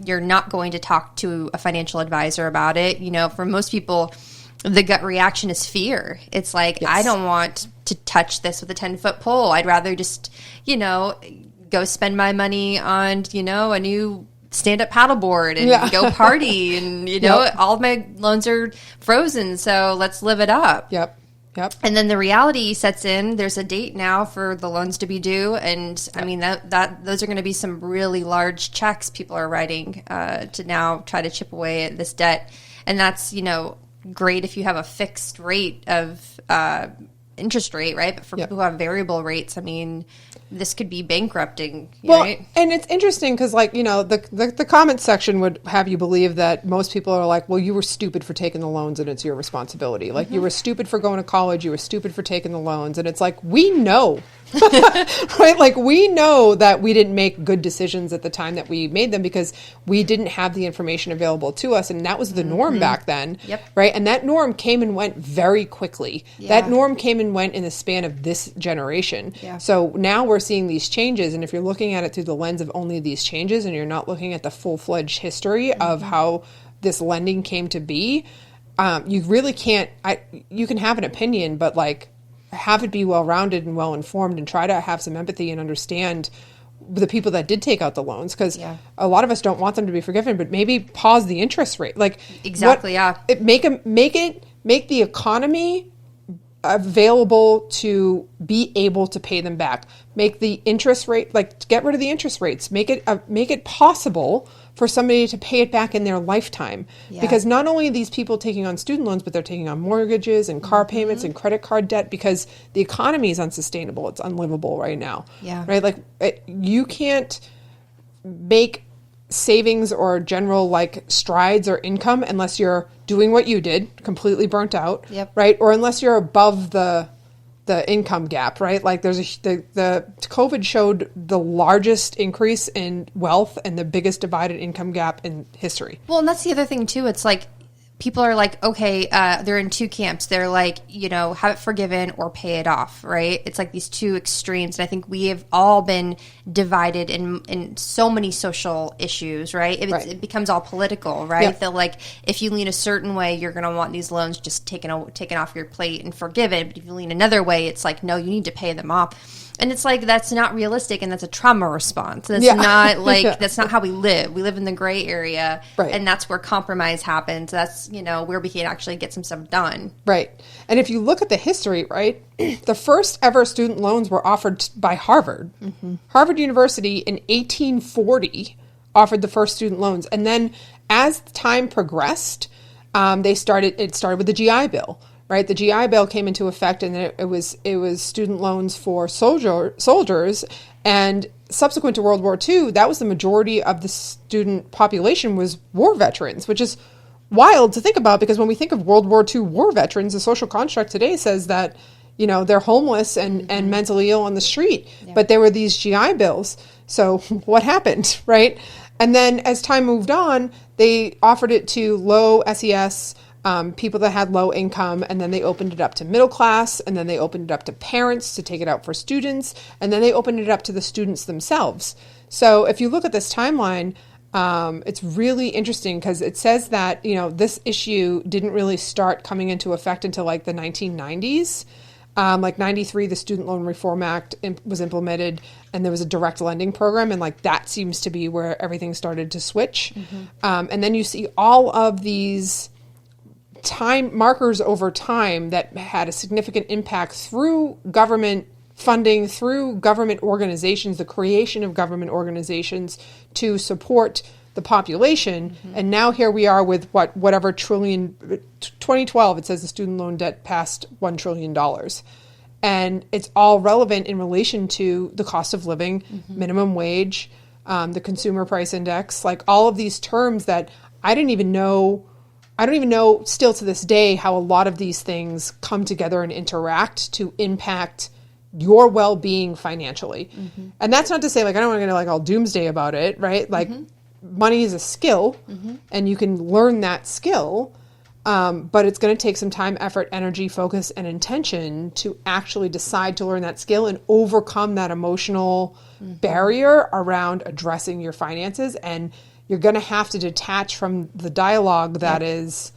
You're not going to talk to a financial advisor about it. For most people, the gut reaction is fear. It's like, I don't want to touch this with a 10-foot pole. I'd rather just, go spend my money on, a new stand-up paddleboard and go party and all of my loans are frozen, so let's live it up. Yep. And then the reality sets in. There's a date now for the loans to be due, and I mean that those are going to be some really large checks people are writing to now try to chip away at this debt. And that's great if you have a fixed rate of interest rate, right? But for people who have variable rates, I mean, this could be bankrupting, right? And it's interesting because, the comment section would have you believe that most people are like, well, you were stupid for taking the loans and it's your responsibility. Like, you were stupid for going to college. You were stupid for taking the loans. And it's like, we know right? Like, we know that we didn't make good decisions at the time that we made them because we didn't have the information available to us. And that was the norm back then. Yep. Right. And that norm came and went very quickly. Yeah. That norm came and went in the span of this generation. Yeah. So now we're seeing these changes. And if you're looking at it through the lens of only these changes and you're not looking at the full-fledged history of how this lending came to be, you really can't, you can have an opinion, but like, have it be well-rounded and well-informed and try to have some empathy and understand the people that did take out the loans, because a lot of us don't want them to be forgiven, but maybe pause the interest rate. Like, exactly. Make the economy available to be able to pay them back. Make the interest rate, like, get rid of the interest rates. Make it possible for somebody to pay it back in their lifetime. Yeah. Because not only are these people taking on student loans, but they're taking on mortgages and car payments and credit card debt, because the economy is unsustainable. It's unlivable right now. Yeah. Right? Like, you can't make savings or general like strides or income unless you're doing what you did, completely burnt out. Yep. Right? Or unless you're above the income gap, right? Like, there's the COVID showed the largest increase in wealth and the biggest divided income gap in history. Well, and that's the other thing too. It's like, people are like, okay, they're in two camps. They're like, have it forgiven or pay it off, right? It's like these two extremes. And I think we have all been divided in so many social issues, right? It becomes all political, right? Yeah. They're like, if you lean a certain way, you're going to want these loans just taken off your plate and forgiven. But if you lean another way, it's like, no, you need to pay them off. And it's like, that's not realistic, and that's a trauma response. That's not like, that's not how we live. We live in the gray area, and that's where compromise happens. That's, where we can actually get some stuff done. Right. And if you look at the history, right, the first ever student loans were offered by Harvard. Mm-hmm. Harvard University in 1840 offered the first student loans. And then as time progressed, it started with the GI Bill. Right, the GI Bill came into effect, and it was student loans for soldiers. And subsequent to World War II, that was the majority of the student population was war veterans, which is wild to think about, because when we think of World War II war veterans, the social construct today says that they're homeless and mentally ill on the street. Yeah. But there were these GI Bills. So what happened, right? And then as time moved on, they offered it to low SES people that had low income, and then they opened it up to middle class, and then they opened it up to parents to take it out for students, and then they opened it up to the students themselves. So if you look at this timeline, it's really interesting, because it says that this issue didn't really start coming into effect until like the 1990s. Like 93, the Student Loan Reform Act was implemented, and there was a direct lending program, and like that seems to be where everything started to switch. Mm-hmm. And then you see all of these time markers over time that had a significant impact through government funding, through government organizations, the creation of government organizations to support the population. Mm-hmm. And now here we are with whatever trillion, 2012, it says the student loan debt passed $1 trillion. And it's all relevant in relation to the cost of living, minimum wage, the consumer price index, like all of these terms that I don't even know still to this day how a lot of these things come together and interact to impact your well-being financially. Mm-hmm. And that's not to say, like, I don't want to get like all doomsday about it, right? Like, money is a skill, and you can learn that skill, but it's going to take some time, effort, energy, focus, and intention to actually decide to learn that skill and overcome that emotional barrier around addressing your finances. And you're going to have to detach from the dialogue that is,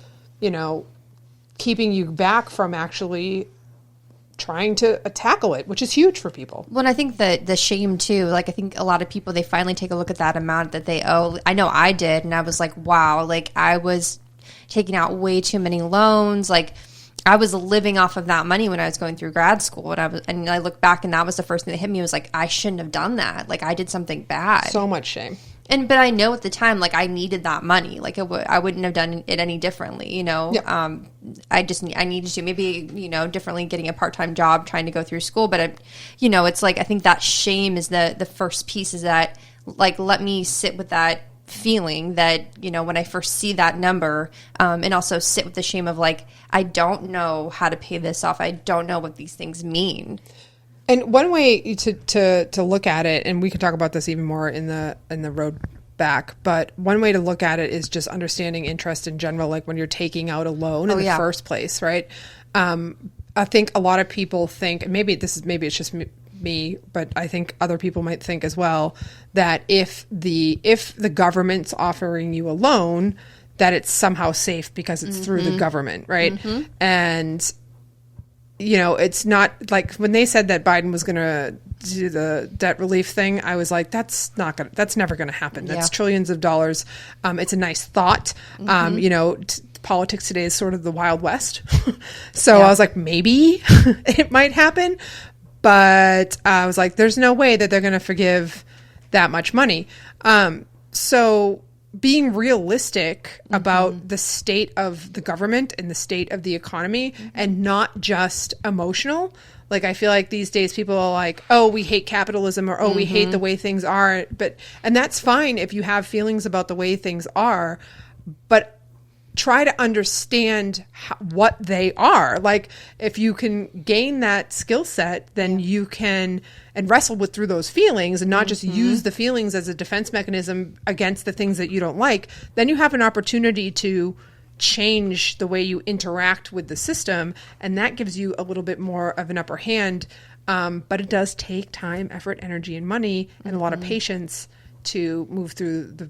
keeping you back from actually trying to tackle it, which is huge for people. Well, and I think that the shame too, like I think a lot of people, they finally take a look at that amount that they owe. I know I did, and I was like, wow, like I was taking out way too many loans. Like I was living off of that money when I was going through grad school, and I look back, and that was the first thing that hit me, was like, I shouldn't have done that. Like I did something bad. So much shame. But I know at the time, like I needed that money. Like I wouldn't have done it any differently, Yep. I needed to maybe, differently, getting a part-time job, trying to go through school. But it's like, I think that shame is the first piece, is that like, let me sit with that feeling that, when I first see that number, and also sit with the shame of like, I don't know how to pay this off. I don't know what these things mean. And one way to look at it, and we can talk about this even more in the road back, but one way to look at it is just understanding interest in general, like when you're taking out a loan in the first place, right? I think a lot of people think, and maybe it's just me, but I think other people might think as well, that if the government's offering you a loan, that it's somehow safe because it's through the government, right? And it's not like when they said that Biden was going to do the debt relief thing, I was like, that's never going to happen. That's trillions of dollars. It's a nice thought. Politics today is sort of the Wild West. So I was like, maybe it might happen. But I was like, there's no way that they're going to forgive that much money. So being realistic about the state of the government and the state of the economy and not just emotional. Like, I feel like these days people are like, oh, we hate capitalism, or, oh, we hate the way things are. And that's fine if you have feelings about the way things are, but try to understand what they are. Like, if you can gain that skill set, then you can and wrestle through those feelings and not just use the feelings as a defense mechanism against the things that you don't like, then you have an opportunity to change the way you interact with the system. And that gives you a little bit more of an upper hand. But it does take time, effort, energy, and money, and a lot of patience to move through the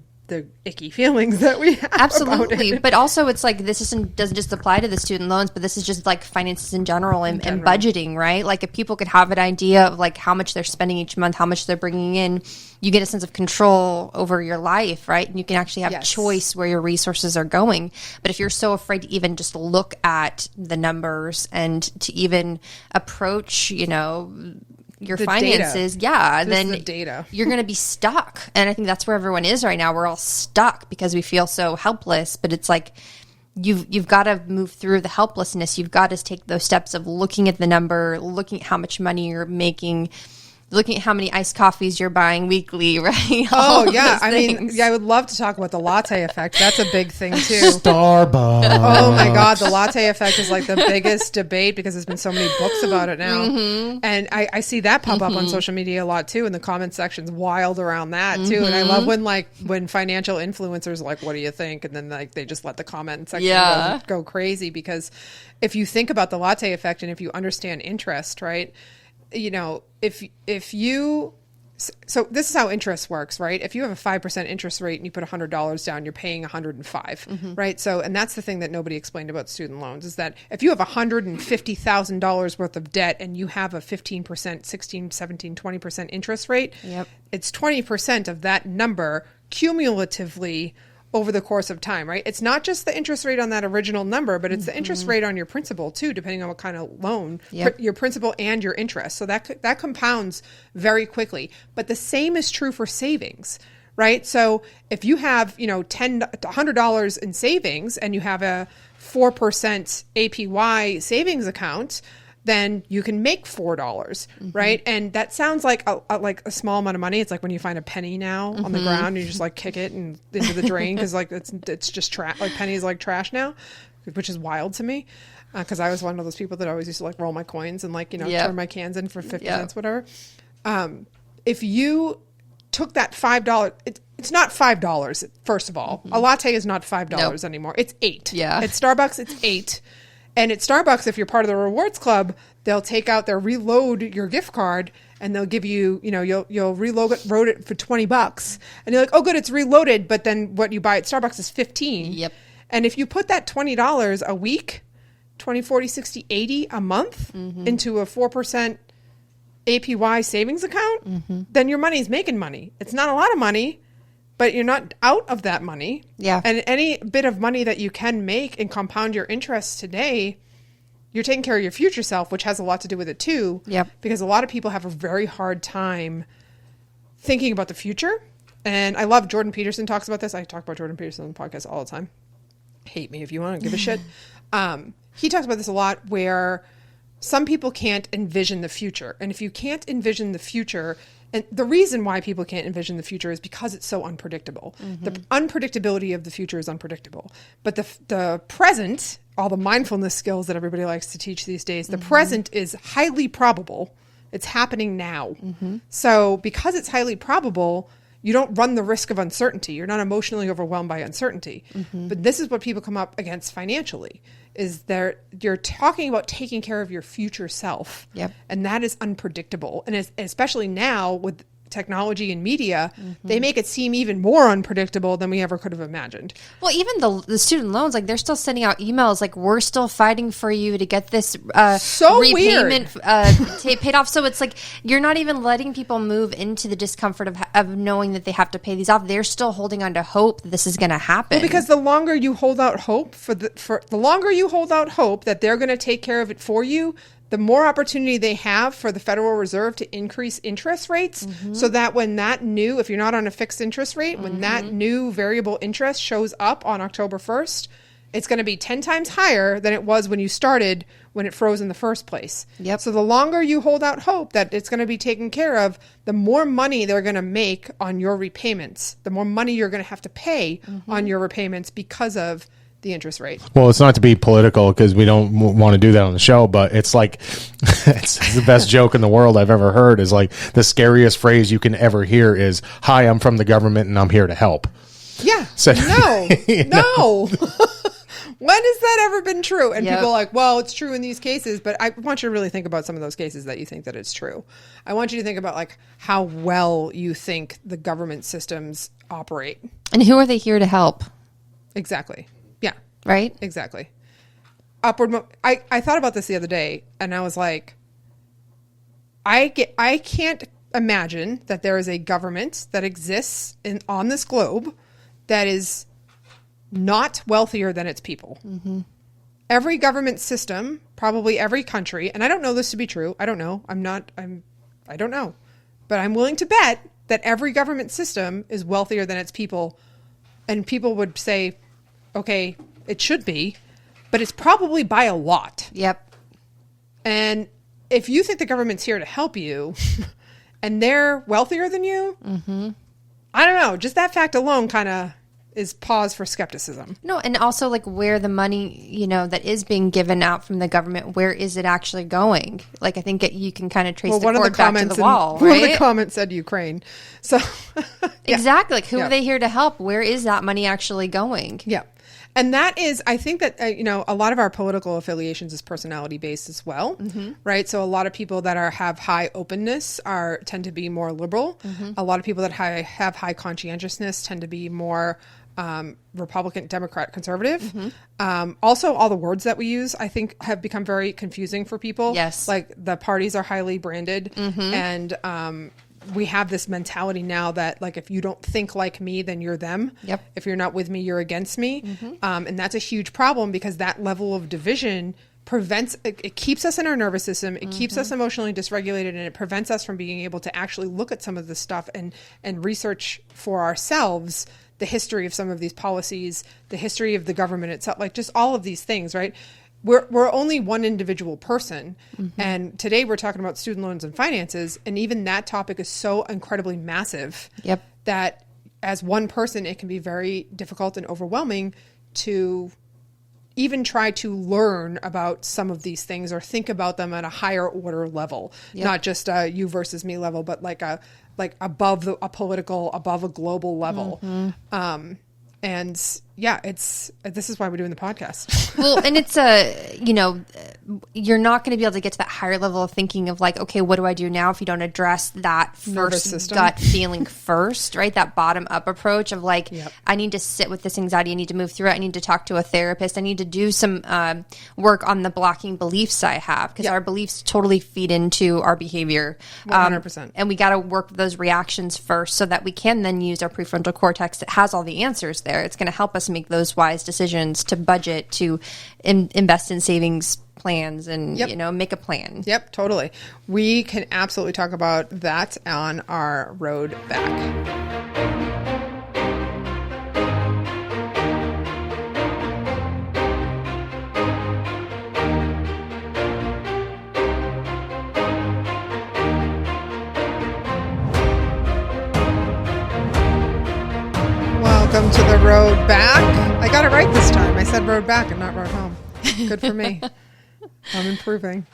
icky feelings that we have. Absolutely. But also, it's like, this doesn't just apply to the student loans, but this is just like finances in general and budgeting, right? Like, if people could have an idea of like how much they're spending each month, how much they're bringing in, you get a sense of control over your life, right? And you can actually have choice where your resources are going. But if you're so afraid to even just look at the numbers and to even approach, your finances, then you're going to be stuck. And I think that's where everyone is right now. We're all stuck because we feel so helpless. But it's like, you've got to move through the helplessness. You've got to take those steps of looking at the number, looking at how much money you're making, looking at how many iced coffees you're buying weekly, right? I would love to talk about the latte effect. That's a big thing too. Starbucks. Oh my God, the latte effect is like the biggest debate because there's been so many books about it now. And I see that pop up on social media a lot too, and the comment section's wild around that too. And I love when financial influencers are like, what do you think? And then like they just let the comment section go crazy, because if you think about the latte effect and if you understand interest, right? If you, so this is how interest works, right? If you have a 5% interest rate and you put $100 down, you're paying $105, right? So, and that's the thing that nobody explained about student loans, is that if you have $150,000 worth of debt and you have a 15%, 16, 17, 20% interest rate, it's 20% of that number cumulatively over the course of time, right? It's not just the interest rate on that original number, but it's the interest rate on your principal too, depending on what kind of loan, your principal and your interest. So that compounds very quickly. But the same is true for savings, right? So if you have, $100 in savings and you have a 4% APY savings account, then you can make $4, right? And that sounds like a small amount of money. It's like when you find a penny now on the ground, and you just like kick it and into the drain because like it's just trash. Like pennies like trash now, which is wild to me, because I was one of those people that always used to like roll my coins and like turn my cans in for 50 cents, whatever. If you took that $5, it's not $5. First of all, a latte is not $5 anymore. It's $8. At Starbucks, it's $8. And at Starbucks, if you're part of the rewards club, they'll reload your gift card, and they'll give you, you'll reload it for $20. And you're like, oh, good, it's reloaded. But then what you buy at Starbucks is $15. Yep. And if you put that $20 a week, 20, 40, 60, 80 a month into a 4% APY savings account, then your money's making money. It's not a lot of money, but you're not out of that money. Yeah. And any bit of money that you can make and compound your interest today, you're taking care of your future self, which has a lot to do with it too. Yep. Because a lot of people have a very hard time thinking about the future. And I love Jordan Peterson talks about this. I talk about Jordan Peterson on the podcast all the time. Hate me if you want to give a shit. He talks about this a lot, where some people can't envision the future. And if you can't envision the future, and the reason why people can't envision the future is because it's so unpredictable. The unpredictability of the future is unpredictable. But the present, all the mindfulness skills that everybody likes to teach these days, the present is highly probable It's happening now. So because it's highly probable, you don't run the risk of uncertainty. You're not emotionally overwhelmed by uncertainty. But this is what people come up against financially, is you're talking about taking care of your future self. And that is unpredictable. And especially now with technology and media, they make it seem even more unpredictable than we ever could have imagined. Well, even the student loans, like they're still sending out emails like, we're still fighting for you to get this repayment paid off. So it's like you're not even letting people move into the discomfort of knowing that they have to pay these off. They're still holding on to hope that this is going to happen. Well, because the longer you hold out hope the longer you hold out hope that they're going to take care of it for you, the more opportunity they have for the Federal Reserve to increase interest rates, so that when if you're not on a fixed interest rate, when that new variable interest shows up on October 1st, it's going to be 10 times higher than it was when you started, when it froze in the first place. So the longer you hold out hope that it's going to be taken care of, the more money they're going to make on your repayments, the more money you're going to have to pay on your repayments because of the interest rate. Well, it's not to be political because we don't want to do that on the show, but it's like it's the best joke in the world I've ever heard. Is like the scariest phrase you can ever hear is, "Hi, I'm from the government and I'm here to help." Yeah. So, no. No. When has that ever been true? And people are like, well, it's true in these cases, but I want you to really think about some of those cases that you think that it's true. I want you to think about like how well you think the government systems operate. And who are they here to help? Exactly. Yeah. Right? Exactly. I thought about this the other day, and I was like, I can't imagine that there is a government that exists on this globe that is not wealthier than its people. Every government system, probably every country, and I don't know this to be true. I don't know. I don't know. But I'm willing to bet that every government system is wealthier than its people. And people would say, okay, it should be, but it's probably by a lot. Yep. And if you think the government's here to help you and they're wealthier than you, I don't know. Just that fact alone kind of is pause for skepticism. No, and also like where the money, that is being given out from the government, where is it actually going? Like I think you can kind of trace the cord back to the wall, right? One of the comments said Ukraine. So exactly. Like who are they here to help? Where is that money actually going? Yeah. And that is, I think that, a lot of our political affiliations is personality based as well, right? So a lot of people that have high openness tend to be more liberal. A lot of people that have high conscientiousness tend to be more Republican, Democrat, conservative. Also, all the words that we use, I think, have become very confusing for people. Yes. Like the parties are highly branded and we have this mentality now that like if you don't think like me, then you're them. Yep. If you're not with me, you're against me. And that's a huge problem because that level of division it keeps us in our nervous system. It keeps us emotionally dysregulated, and it prevents us from being able to actually look at some of this stuff and research for ourselves the history of some of these policies, the history of the government itself, like just all of these things, right? We're only one individual person. And today we're talking about student loans and finances. And even that topic is so incredibly massive that as one person, it can be very difficult and overwhelming to even try to learn about some of these things or think about them at a higher order level, not just a you versus me level, but like above a political, above a global level. And yeah, this is why we're doing the podcast. Well, and it's you're not going to be able to get to that higher level of thinking of like, okay, what do I do now if you don't address that first gut feeling first, right? That bottom up approach of like, I need to sit with this anxiety. I need to move through it. I need to talk to a therapist. I need to do some work on the blocking beliefs I have because our beliefs totally feed into our behavior. 100%. And we got to work those reactions first so that we can then use our prefrontal cortex that has all the answers there. It's going to help us make those wise decisions to budget, to invest in savings plans and, make a plan. Yep, totally. We can absolutely talk about that on our road back. Welcome to the road back. I got it right this time. I said road back and not road home. Good for me. I'm improving.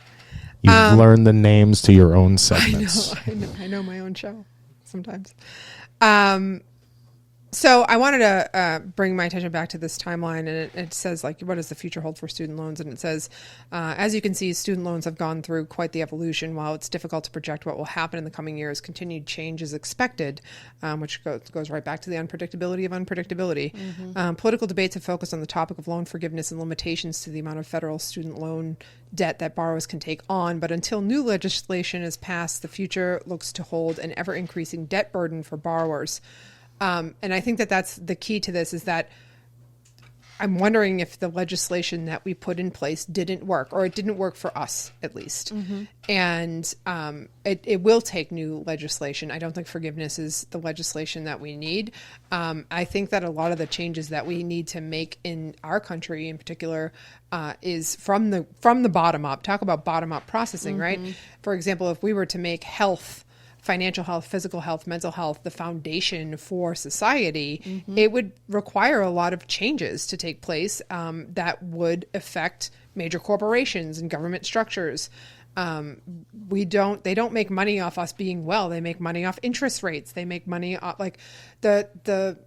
You've learned the names to your own segments. I know my own show sometimes. So I wanted to bring my attention back to this timeline, and it says, like, what does the future hold for student loans? And it says, as you can see, student loans have gone through quite the evolution. While it's difficult to project what will happen in the coming years, continued change is expected, which goes right back to the unpredictability of unpredictability. Political debates have focused on the topic of loan forgiveness and limitations to the amount of federal student loan debt that borrowers can take on. But until new legislation is passed, the future looks to hold an ever-increasing debt burden for borrowers. And I think that that's the key to this, is that I'm wondering if the legislation that we put in place didn't work, or it didn't work for us, at least. And it will take new legislation. I don't think forgiveness is the legislation that we need. I think that a lot of the changes that we need to make in our country in particular is from the bottom up. Talk about bottom up processing, right? For example, if we were to make financial health, physical health, mental health, the foundation for society, it would require a lot of changes to take place that would affect major corporations and government structures. They don't make money off us being well. They make money off interest rates. They make money off, like, the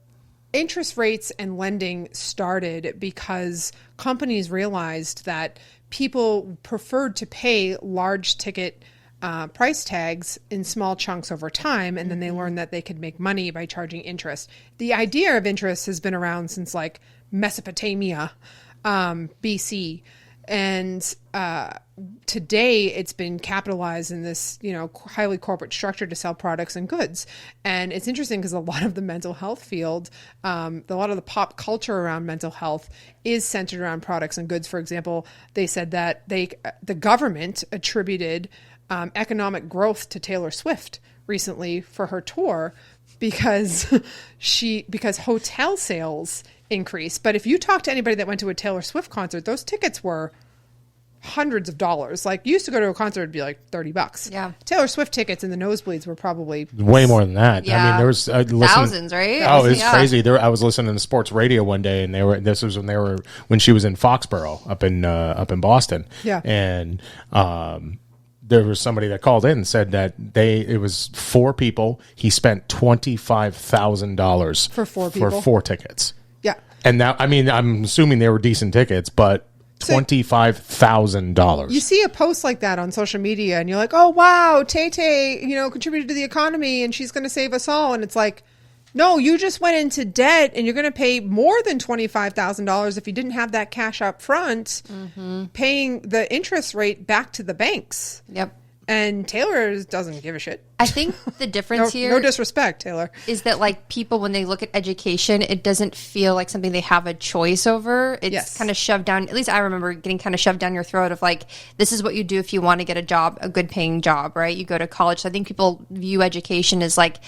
interest rates and lending started because companies realized that people preferred to pay large ticket price tags in small chunks over time, and then they learned that they could make money by charging interest. The idea of interest has been around since, like, Mesopotamia, BC, and today it's been capitalized in this, highly corporate structure to sell products and goods. And it's interesting because a lot of the mental health field, a lot of the pop culture around mental health is centered around products and goods. For example, they said that the government attributed economic growth to Taylor Swift recently for her tour because hotel sales increased. But if you talk to anybody that went to a Taylor Swift concert, those tickets were hundreds of dollars. Like, you used to go to a concert, it'd be like $30. Yeah. Taylor Swift tickets in the nosebleeds were probably way more than that. Yeah. I mean, there was thousands, right? Oh, it's crazy. I was listening to sports radio one day, and this was when she was in Foxborough up in Boston. Yeah. And there was somebody that called in and said that it was 4 people. He spent $25,000 for 4 people for 4 tickets. Yeah. And now, I mean, I'm assuming they were decent tickets, but $25,000. You see a post like that on social media, and you're like, "Oh wow, Tay-Tay, contributed to the economy, and she's going to save us all." And it's like, no, you just went into debt, and you're going to pay more than $25,000 if you didn't have that cash up front, paying the interest rate back to the banks. Yep. And Taylor doesn't give a shit. I think the difference here, no disrespect, Taylor, is that, like, people, when they look at education, it doesn't feel like something they have a choice over. It's kind of shoved down. At least I remember getting kind of shoved down your throat of, like, this is what you do if you want to get a job, a good paying job, right? You go to college. So I think people view education as, like,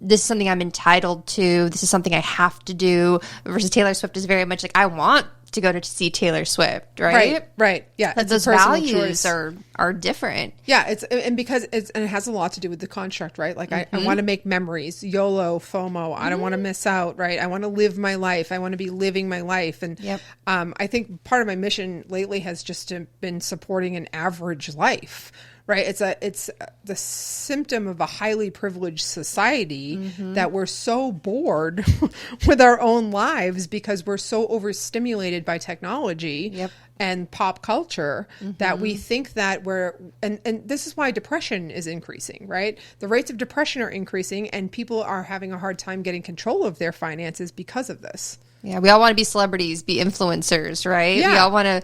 this is something I'm entitled to. This is something I have to do. Versus Taylor Swift is very much like, I want to go to see Taylor Swift, right? Right. Yeah. But those values are different. Yeah. Because it has a lot to do with the construct, right? Like, I want to make memories, YOLO, FOMO. I don't want to miss out, right? I want to live my life. I want to be living my life. And I think part of my mission lately has just been supporting an average life. Right. It's the symptom of a highly privileged society that we're so bored with our own lives because we're so overstimulated by technology and pop culture that we think that and this is why depression is increasing, right? The rates of depression are increasing, and people are having a hard time getting control of their finances because of this. Yeah, we all want to be celebrities, be influencers, right? Yeah. We all want to,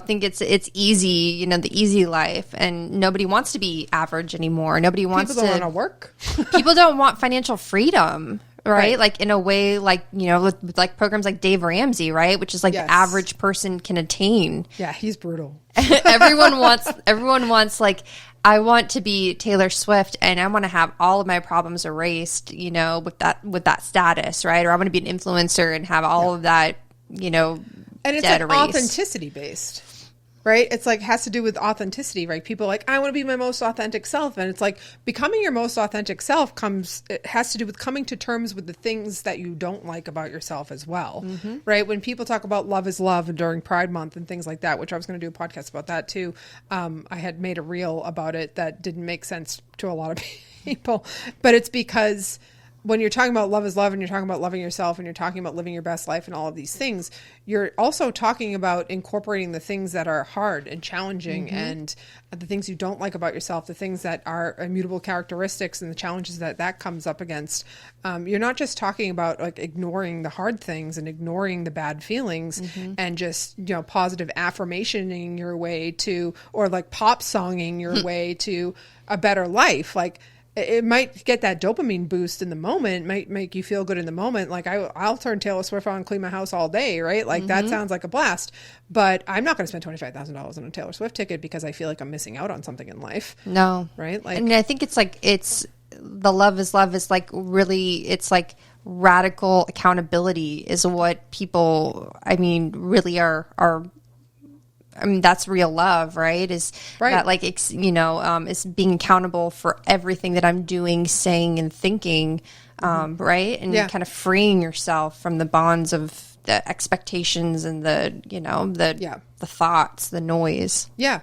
think it's easy, the easy life, and nobody wants to be average anymore. Nobody wants People don't want to work. People don't want financial freedom, right? Like, in a way, like, with like programs like Dave Ramsey, right? Which is like the average person can attain. Yeah, he's brutal. Everyone wants like, I want to be Taylor Swift, and I want to have all of my problems erased, with that status, right? Or I want to be an influencer and have all of that, and it's debt like erased. authenticity based. right? It's like, has to do with authenticity, right? People are like, I want to be my most authentic self. And it's like, becoming your most authentic self it has to do with coming to terms with the things that you don't like about yourself as well, right? When people talk about love is love during Pride Month and things like that, which I was going to do a podcast about that too. I had made a reel about it that didn't make sense to a lot of people, but it's because when you're talking about love is love and you're talking about loving yourself and you're talking about living your best life and all of these things, you're also talking about incorporating the things that are hard and challenging and the things you don't like about yourself, the things that are immutable characteristics and the challenges that comes up against. You're not just talking about like ignoring the hard things and ignoring the bad feelings and just, positive affirmationing your way to, or like pop songing your way to a better life. Like, it might get that dopamine boost in the moment, might make you feel good in the moment. Like I'll turn Taylor Swift on and clean my house all day, right? Like that sounds like a blast, but I'm not going to spend $25,000 on a Taylor Swift ticket because I feel like I'm missing out on something in life. No. Right? Like, and I think it's the love is like really, it's like radical accountability is what people, really are. That's real love, right? Is that like, is being accountable for everything that I'm doing, saying, and thinking, right? And kind of freeing yourself from the bonds of the expectations and the thoughts, the noise. Yeah.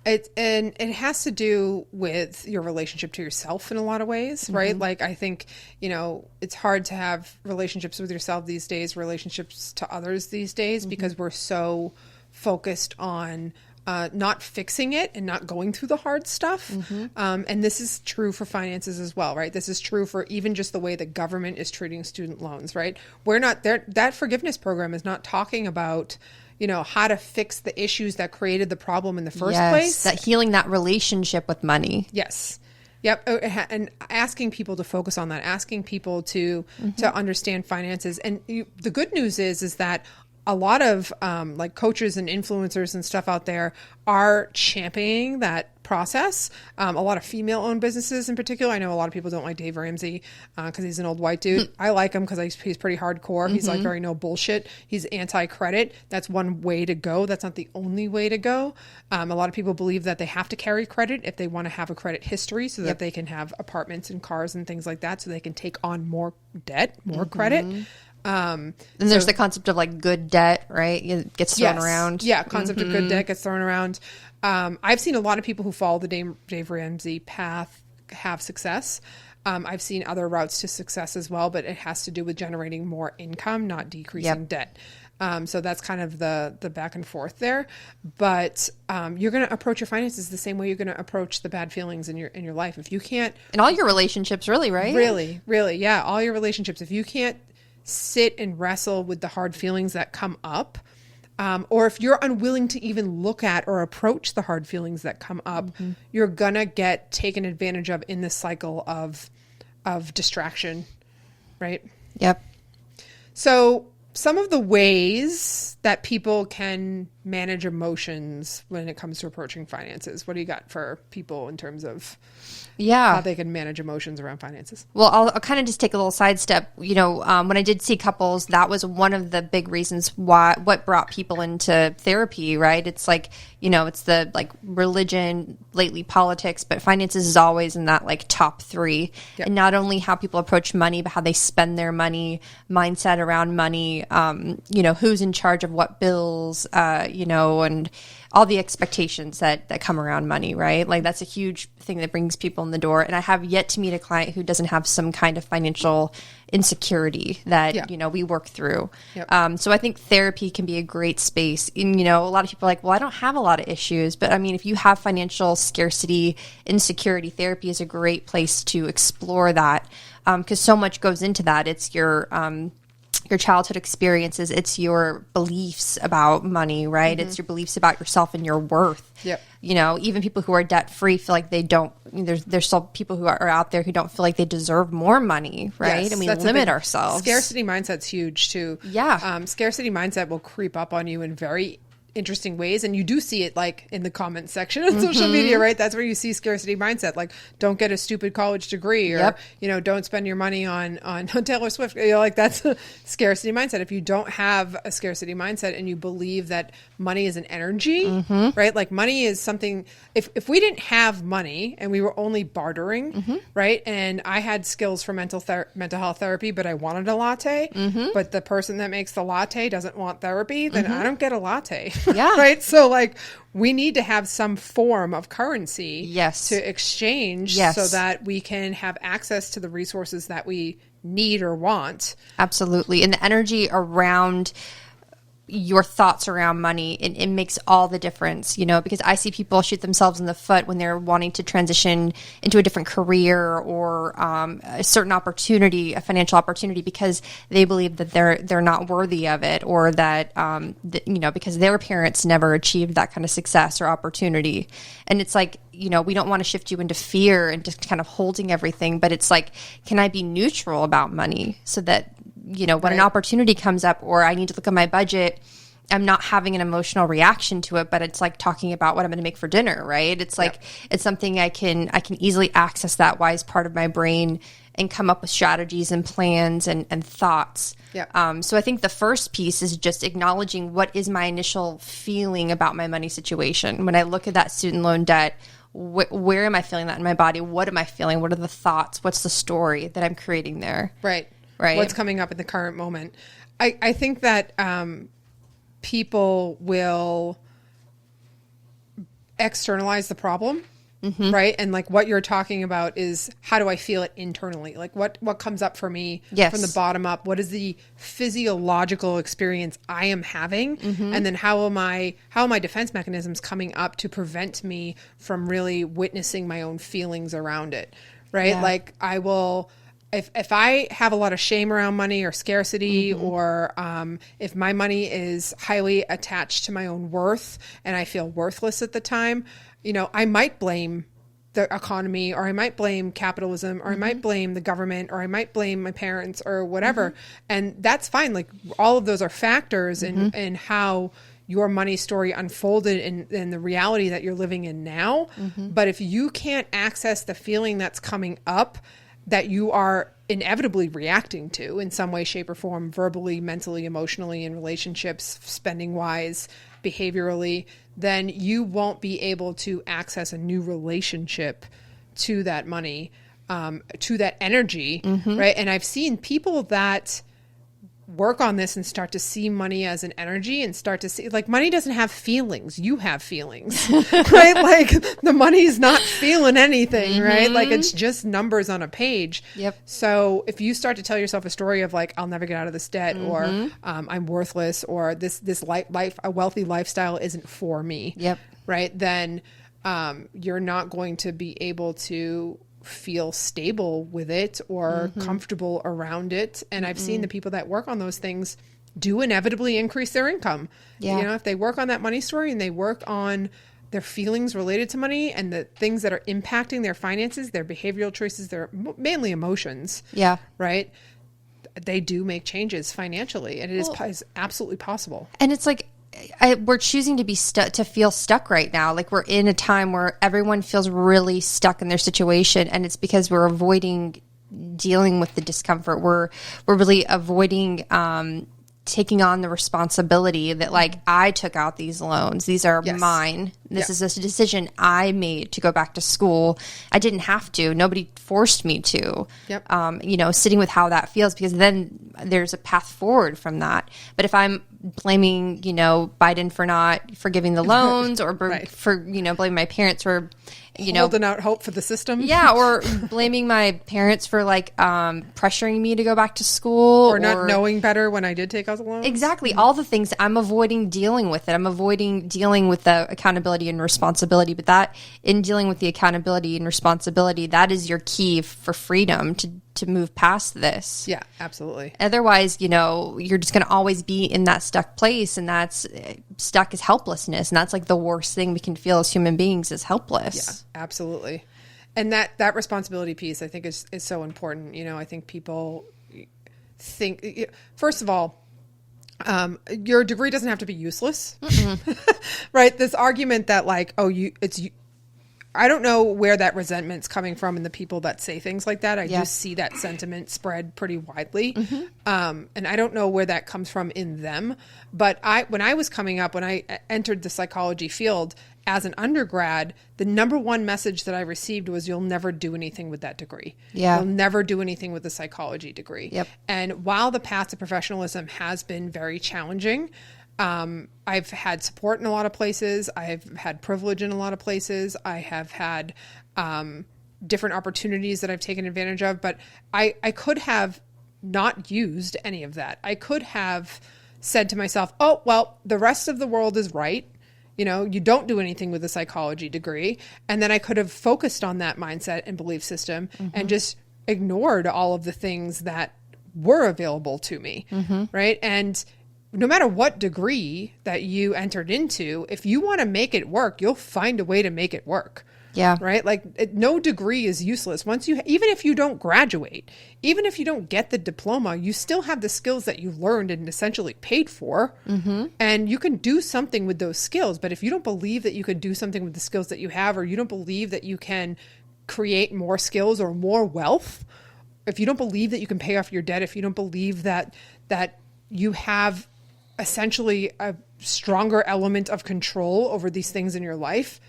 It has to do with your relationship to yourself in a lot of ways, right? Like, I think, it's hard to have relationships with yourself these days, relationships to others these days, because we're so focused on not fixing it and not going through the hard stuff. And this is true for finances as well, right? This is true for even just the way the government is treating student loans, right? We're not there. That forgiveness program is not talking about, how to fix the issues that created the problem in the first place. That healing that relationship with money. Yes. Yep. And asking people to focus on that, asking people to understand finances. And the good news is that a lot of like coaches and influencers and stuff out there are championing that process. A lot of female-owned businesses in particular. I know a lot of people don't like Dave Ramsey because he's an old white dude. I like him because he's pretty hardcore. He's like very no bullshit. He's anti-credit. That's one way to go. That's not the only way to go. A lot of people believe that they have to carry credit if they want to have a credit history so that they can have apartments and cars and things like that, so they can take on more debt, more credit. And there's the concept of like good debt, right? It gets thrown around. Yeah, concept of good debt gets thrown around. I've seen a lot of people who follow the Dave Ramsey path have success. I've seen other routes to success as well, but it has to do with generating more income, not decreasing debt. So that's kind of the back and forth there. But you're going to approach your finances the same way you're going to approach the bad feelings in your life. If you can't, in all your relationships, really, right? Really, yeah, all your relationships. If you can't sit and wrestle with the hard feelings that come up, or if you're unwilling to even look at or approach the hard feelings that come up, you're gonna get taken advantage of in this cycle of distraction, right? Yep. So some of the ways that people can manage emotions when it comes to approaching finances, what do you got for people in terms of how they can manage emotions around finances? Well, I'll kind of just take a little sidestep. When I did see couples, that was one of the big reasons what brought people into therapy, right? It's like, it's the like religion, lately politics, but finances is always in that like top three. Yep. And not only how people approach money, but how they spend their money, mindset around money, who's in charge of what bills, and all the expectations that come around money, right? Like that's a huge thing that brings people in the door. And I have yet to meet a client who doesn't have some kind of financial insecurity that, we work through. Yep. So I think therapy can be a great space. And, a lot of people are like, well, I don't have a lot of issues. But I mean, if you have financial scarcity, insecurity, therapy is a great place to explore that because so much goes into that. It's your childhood experiences, it's your beliefs about money, right? It's your beliefs about yourself and your worth. Yep. Even people who are debt free feel like they don't, there's still people who are out there who don't feel like they deserve more money, right? Yes, and we limit ourselves. Scarcity mindset's huge too. Yeah. Scarcity mindset will creep up on you in very interesting ways. And you do see it like in the comment section on social media, right? That's where you see scarcity mindset. Like, don't get a stupid college degree, or, don't spend your money on Taylor Swift. Like, that's a scarcity mindset. If you don't have a scarcity mindset and you believe that money is an energy, right? Like, money is something, if we didn't have money and we were only bartering, right? And I had skills for mental health therapy, but I wanted a latte, but the person that makes the latte doesn't want therapy, then I don't get a latte. Yeah. Right. So like, we need to have some form of currency to exchange so that we can have access to the resources that we need or want. Absolutely. And the energy around your thoughts around money, it makes all the difference, because I see people shoot themselves in the foot when they're wanting to transition into a different career or a certain opportunity, a financial opportunity, because they believe that they're not worthy of it, or that, because their parents never achieved that kind of success or opportunity. And it's like, we don't want to shift you into fear and just kind of holding everything, but it's like, can I be neutral about money so that when an opportunity comes up, or I need to look at my budget, I'm not having an emotional reaction to it, but it's like talking about what I'm going to make for dinner, right? It's like, it's something I can easily access that wise part of my brain and come up with strategies and plans and thoughts. Yeah. So I think the first piece is just acknowledging what is my initial feeling about my money situation. When I look at that student loan debt, where am I feeling that in my body? What am I feeling? What are the thoughts? What's the story that I'm creating there? Right. Right. What's coming up in the current moment. I think that people will externalize the problem, right? And like, what you're talking about is, how do I feel it internally? Like, what comes up for me from the bottom up? What is the physiological experience I am having? And then how are my defense mechanisms coming up to prevent me from really witnessing my own feelings around it, right? Yeah. Like, I will... If I have a lot of shame around money or scarcity, or if my money is highly attached to my own worth and I feel worthless at the time, I might blame the economy, or I might blame capitalism, or I might blame the government, or I might blame my parents, or whatever. And that's fine. Like, all of those are factors in how your money story unfolded in the reality that you're living in now. But if you can't access the feeling that's coming up, that you are inevitably reacting to in some way, shape, or form, verbally, mentally, emotionally, in relationships, spending-wise, behaviorally, then you won't be able to access a new relationship to that money, to that energy, right? And I've seen people that work on this and start to see money as an energy, and start to see, like, money doesn't have feelings. You have feelings, right? Like, the money's not feeling anything, right? Like, it's just numbers on a page. Yep. So if you start to tell yourself a story of like, I'll never get out of this debt, or I'm worthless, or this life, a wealthy lifestyle isn't for me. Yep. Right. Then you're not going to be able to feel stable with it or comfortable around it. And I've seen the people that work on those things do inevitably increase their income. Yeah. If they work on that money story and they work on their feelings related to money and the things that are impacting their finances, their behavioral choices, their mainly emotions. Yeah. Right. They do make changes financially, and it is absolutely possible. And it's like, we're choosing to be to feel stuck right now. Like, we're in a time where everyone feels really stuck in their situation, and it's because we're avoiding dealing with the discomfort. We're really avoiding taking on the responsibility that, like, I took out these loans. These are mine. This is a decision I made to go back to school. I didn't have to. Nobody forced me to. Yep. Sitting with how that feels, because then there's a path forward from that. But if I'm blaming, Biden for not forgiving the loans, or for, blaming my parents for, holding out hope for the system. Yeah. Or blaming my parents for pressuring me to go back to school, or not knowing better when I did take out the loans. Exactly. All the things, I'm avoiding dealing with it. I'm avoiding dealing with the accountability and responsibility, but that, in dealing with the accountability and responsibility, that is your key for freedom to move past this. Yeah, absolutely. Otherwise, you're just going to always be in that stuck place, and that's stuck is helplessness. And that's like the worst thing we can feel as human beings, is helpless. Yeah, absolutely. And that responsibility piece, I think, is so important. I think people think, first of all, Your degree doesn't have to be useless, right? This argument that like, I don't know where that resentment's coming from in the people that say things like that. I do see that sentiment spread pretty widely. And I don't know where that comes from in them. But when I was coming up, when I entered the psychology field as an undergrad, the number one message that I received was, you'll never do anything with that degree. Yeah. You'll never do anything with a psychology degree. Yep. And while the path to professionalism has been very challenging, I've had support in a lot of places. I've had privilege in a lot of places. I have had different opportunities that I've taken advantage of, but I could have not used any of that. I could have said to myself, oh, well, the rest of the world is right. You don't do anything with a psychology degree. And then I could have focused on that mindset and belief system and just ignored all of the things that were available to me. Right. And no matter what degree that you entered into, if you want to make it work, you'll find a way to make it work. Yeah. Right. Like no degree is useless. Even if you don't graduate, even if you don't get the diploma, you still have the skills that you learned and essentially paid for. And you can do something with those skills. But if you don't believe that you can do something with the skills that you have, or you don't believe that you can create more skills or more wealth, if you don't believe that you can pay off your debt, if you don't believe that you have essentially a stronger element of control over these things in your life,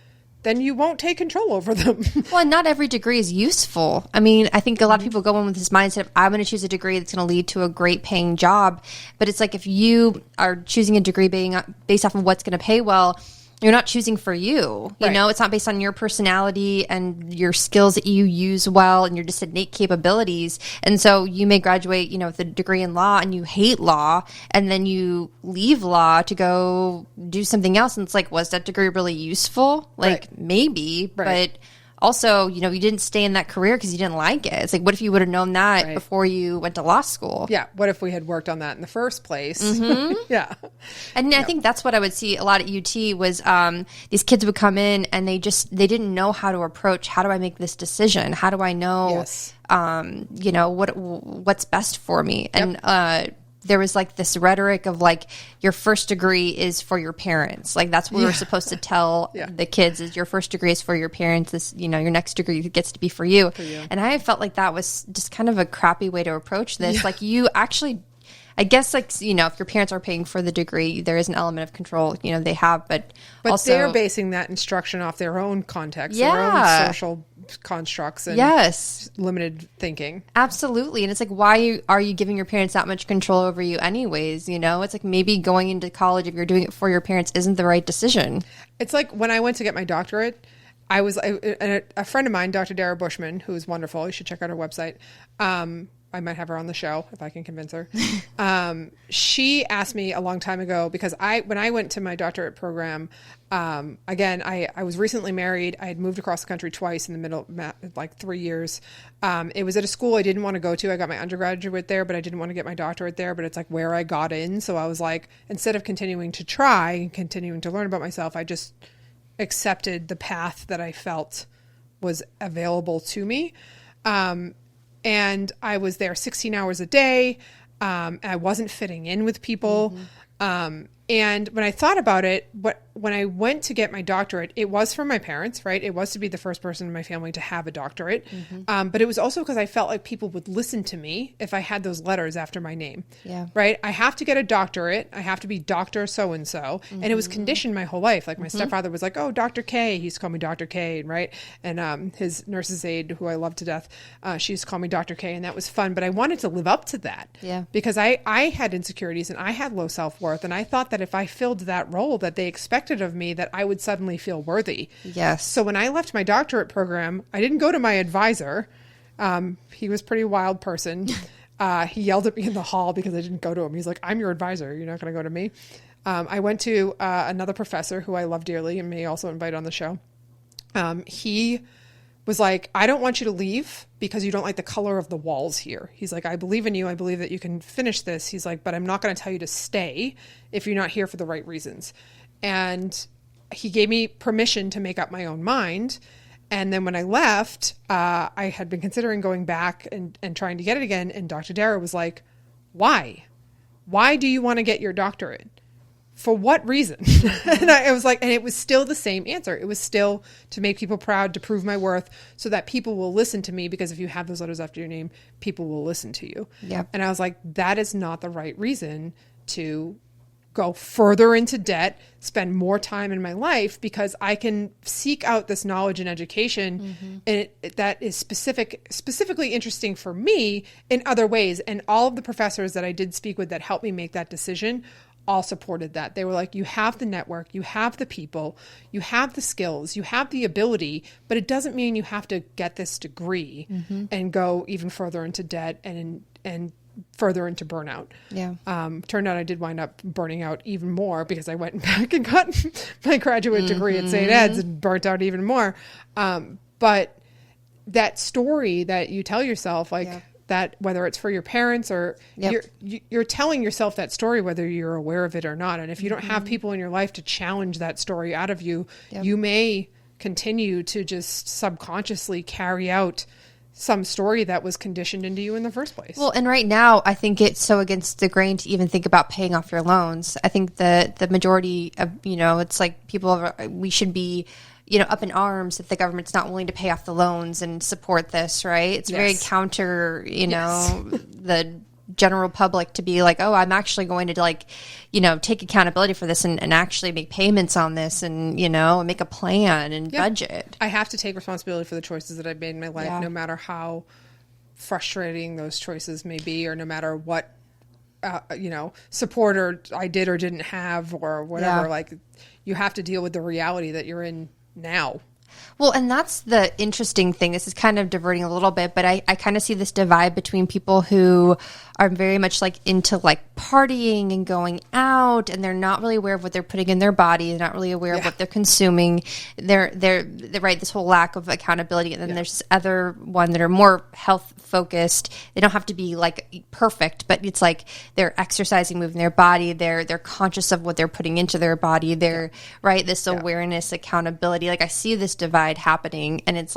then you won't take control over them. Well, and not every degree is useful. I mean, I think a lot of people go in with this mindset of, I'm going to choose a degree that's going to lead to a great paying job. But it's like, if you are choosing a degree based off of what's going to pay well, you're not choosing for you. You know, it's not based on your personality and your skills that you use well and your just innate capabilities. And so you may graduate, with a degree in law and you hate law, and then you leave law to go do something else. And it's like, was that degree really useful? Like maybe, but also, you didn't stay in that career because you didn't like it. It's like, what if you would have known that before you went to law school? Yeah. What if we had worked on that in the first place? Yeah. And I think that's what I would see a lot at UT was these kids would come in and they didn't know how to approach, how do I make this decision? How do I know, what's best for me? And there was like this rhetoric of like, your first degree is for your parents. Like that's what we were supposed to tell the kids, is your first degree is for your parents. This, your next degree gets to be for you. And I felt like that was just kind of a crappy way to approach this. Like you actually, I guess, like, if your parents are paying for the degree, there is an element of control, they have, but also they're basing that instruction off their own context, their own social constructs and limited thinking. Absolutely. And it's like, why are you giving your parents that much control over you anyways? It's like, maybe going into college, if you're doing it for your parents, isn't the right decision. It's like when I went to get my doctorate, a friend of mine, Dr. Dara Bushman, who is wonderful, you should check out her website. I might have her on the show if I can convince her. She asked me a long time ago, because when I went to my doctorate program, again, I was recently married. I had moved across the country twice in the middle, like 3 years. It was at a school I didn't want to go to. I got my undergraduate there, but I didn't want to get my doctorate there. But it's like where I got in. So I was like, instead of continuing to try and continuing to learn about myself, I just accepted the path that I felt was available to me. And I was there 16 hours a day. I wasn't fitting in with people. And when I thought about it, when I went to get my doctorate, it was for my parents, right? It was to be the first person in my family to have a doctorate. But it was also because I felt like people would listen to me if I had those letters after my name, right? I have to get a doctorate. I have to be Dr. So-and-so. And it was conditioned my whole life. Like my stepfather was like, oh, Dr. K. He used to call me Dr. K, right? And his nurse's aide, who I love to death, she used to call me Dr. K. And that was fun. But I wanted to live up to that because I had insecurities and I had low self-worth. And I thought that if I filled that role that they expected of me, that I would suddenly feel worthy. Yes. So when I left my doctorate program, I didn't go to my advisor. He was a pretty wild person. He yelled at me in the hall because I didn't go to him. He's like, I'm your advisor. You're not going to go to me. I went to another professor who I love dearly and may also invite on the show. He was like, I don't want you to leave because you don't like the color of the walls here. He's like, I believe in you. I believe that you can finish this. He's like, but I'm not going to tell you to stay if you're not here for the right reasons. And he gave me permission to make up my own mind. And then when I left, I had been considering going back and trying to get it again. And Dr. Dara was like, why? why do you want to get your doctorate? For what reason? And I was like, and it was still the same answer. It was still to make people proud, to prove my worth, so that people will listen to me, because if you have those letters after your name, people will listen to you. Yep. And I was like, that is not the right reason to go further into debt, spend more time in my life, because I can seek out this knowledge and education and that is specifically interesting for me in other ways. And all of the professors that I did speak with that helped me make that decision all supported that. They were like, you have the network, you have the people, you have the skills, you have the ability, but it doesn't mean you have to get this degree and go even further into debt and further into burnout. Yeah. Turned out I did wind up burning out even more, because I went back and got my graduate degree at St. Ed's and burnt out even more. But that story that you tell yourself, like, that, whether it's for your parents or you're telling yourself that story, whether you're aware of it or not. And if you don't have people in your life to challenge that story out of you, you may continue to just subconsciously carry out some story that was conditioned into you in the first place. Well, and right now, I think it's so against the grain to even think about paying off your loans. I think the majority of, it's like we should be, up in arms if the government's not willing to pay off the loans and support this, right? It's very counter, the general public to be like, oh, I'm actually going to take accountability for this and actually make payments on this and, make a plan and budget. I have to take responsibility for the choices that I've made in my life, no matter how frustrating those choices may be, or no matter what, support or I did or didn't have or whatever. Like, you have to deal with the reality that you're in now. Well, and that's the interesting thing. This is kind of diverting a little bit, but I kind of see this divide between people who are very much into partying and going out, and they're not really aware of what they're putting in their body. They're not really aware of what they're consuming. They're right, this whole lack of accountability. And then there's this other one that are more health focused. They don't have to be perfect, but it's they're exercising, moving their body. They're conscious of what they're putting into their body. They're this awareness, accountability. I see this divide happening, and it's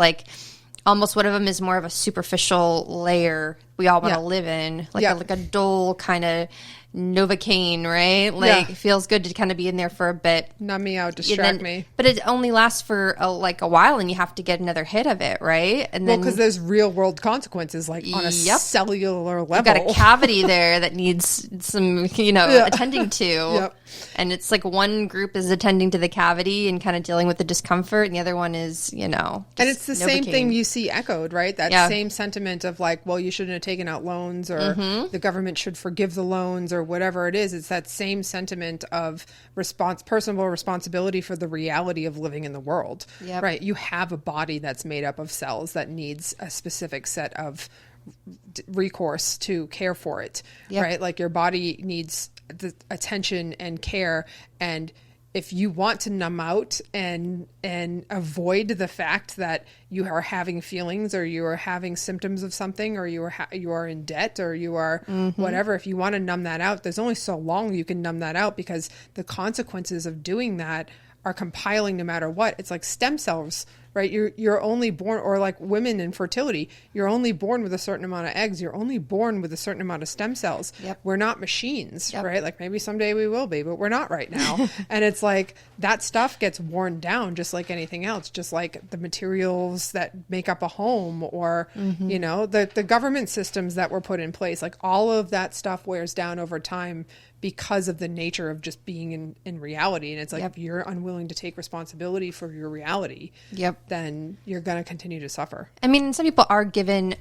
almost one of them is more of a superficial layer we all want to live in, a dull kind of Novocaine, right? It feels good to kind of be in there for a bit. Numb me out, distract me. But it only lasts for a while, and you have to get another hit of it, right? And then, because there's real world consequences, on a cellular level. You've got a cavity there that needs some, attending to. Yep. And it's one group is attending to the cavity and kind of dealing with the discomfort, and the other one is, and it's the same thing you see echoed, right? That same sentiment of well, you shouldn't have taken out loans, or the government should forgive the loans, or whatever it is. It's that same sentiment of personal responsibility for the reality of living in the world, right? You have a body that's made up of cells that needs a specific set of recourse to care for it, right? Your body needs the attention and care, and if you want to numb out and avoid the fact that you are having feelings, or you are having symptoms of something, or you are in debt, or you are whatever, if you want to numb that out, there's only so long you can numb that out, because the consequences of doing that are compiling no matter what. It's like stem cells, right? You're only born, or women in fertility, you're only born with a certain amount of eggs. You're only born with a certain amount of stem cells. We're not machines, right? Maybe someday we will be, but we're not right now. And it's that stuff gets worn down just like anything else, just like the materials that make up a home, or, the government systems that were put in place. All of that stuff wears down over time because of the nature of just being in reality. And it's if you're unwilling to take responsibility for your reality, then you're going to continue to suffer. I mean, some people are given,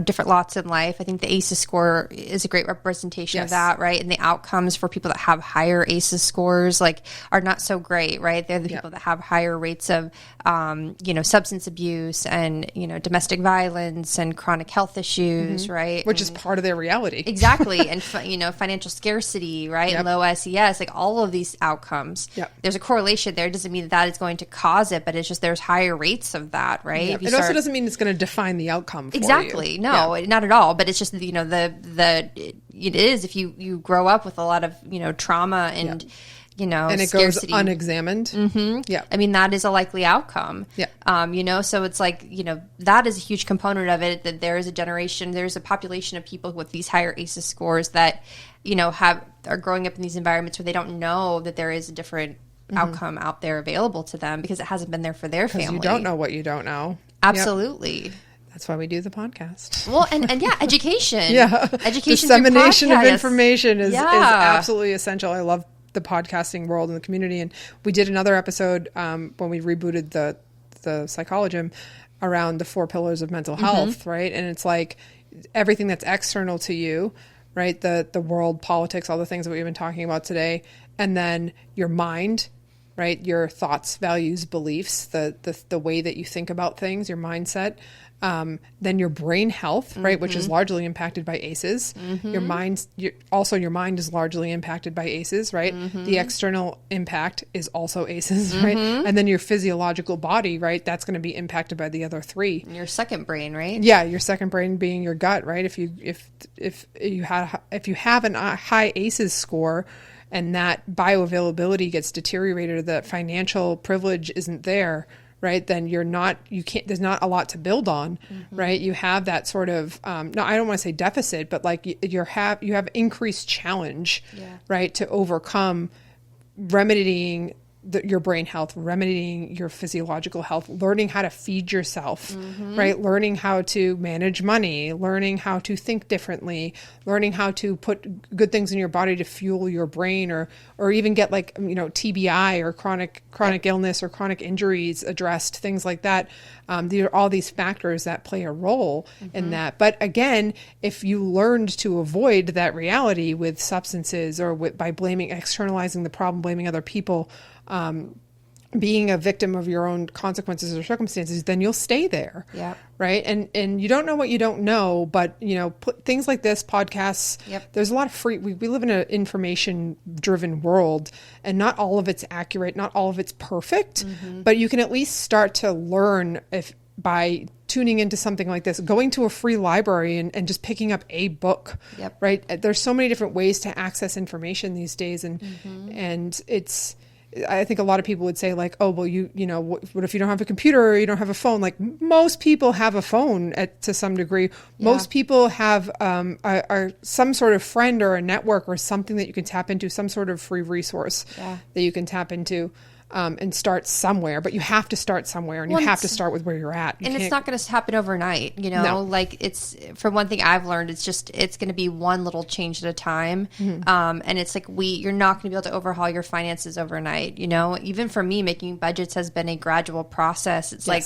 different lots in life. I think the ACEs score is a great representation of that, right? And the outcomes for people that have higher ACEs scores, are not so great, right? They're the people that have higher rates of, substance abuse and, domestic violence and chronic health issues, right? Which is part of their reality. Exactly. And, financial scarcity, right? And low SES, all of these outcomes. There's a correlation there. It doesn't mean that is going to cause it, but it's just there's higher rates of that, right? It also doesn't mean it's going to define the outcome for you. No, not at all. But it's just, it is if you grow up with a lot of, trauma and and it scarcity. goes unexamined. Mm-hmm. Yeah. I mean, that is a likely outcome. Yeah. So it's like, that is a huge component of it, that there is there's a population of people with these higher ACEs scores that, are growing up in these environments where they don't know that there is a different outcome out there available to them because it hasn't been there for their family. You don't know what you don't know. Absolutely. Yep. That's why we do the podcast. Well, and yeah, education. Education, dissemination of information is absolutely essential. I love the podcasting world and the community. And we did another episode when we rebooted the Psychologym around the 4 pillars of mental health, right? And it's like everything that's external to you, right? The world, politics, all the things that we've been talking about today, and then your mind, right? Your thoughts, values, beliefs, the way that you think about things, your mindset. Then your brain health, right, which is largely impacted by ACEs. Your mind is largely impacted by ACEs, right? The external impact is also ACEs, right? And then your physiological body, right, that's going to be impacted by the other 3. Your second brain, right? Yeah, your second brain being your gut, right? If you have a high ACEs score, and that bioavailability gets deteriorated, or that financial privilege isn't there, right, then there's not a lot to build on, right? You have that sort of, no, I don't want to say deficit, but like you have increased challenge, right, to overcome remedying your brain health, remedying your physiological health, learning how to feed yourself, right? Learning how to manage money, learning how to think differently, learning how to put good things in your body to fuel your brain, or even get like, TBI or chronic illness or chronic injuries addressed, things like that. There are all these factors that play a role in that. But again, if you learned to avoid that reality with substances or by externalizing the problem, blaming other people, being a victim of your own consequences or circumstances, then you'll stay there. Yeah. Right. And you don't know what you don't know, but put things like this, podcasts, there's a lot of free, we live in an information driven world, and not all of it's accurate. Not all of it's perfect, but you can at least start to learn by tuning into something like this, going to a free library and just picking up a book, right? There's so many different ways to access information these days. And I think a lot of people would say like, oh, well, what if you don't have a computer or you don't have a phone? Like most people have a phone to some degree. Most people have are some sort of friend or a network or something that you can tap into, some sort of free resource that you can tap into. And start somewhere, but you have to start somewhere, and you have to start with where you're at. It's not going to happen overnight, No. Like it's, for one thing I've learned, it's going to be one little change at a time. And it's like you're not going to be able to overhaul your finances overnight. Even for me, making budgets has been a gradual process. It's like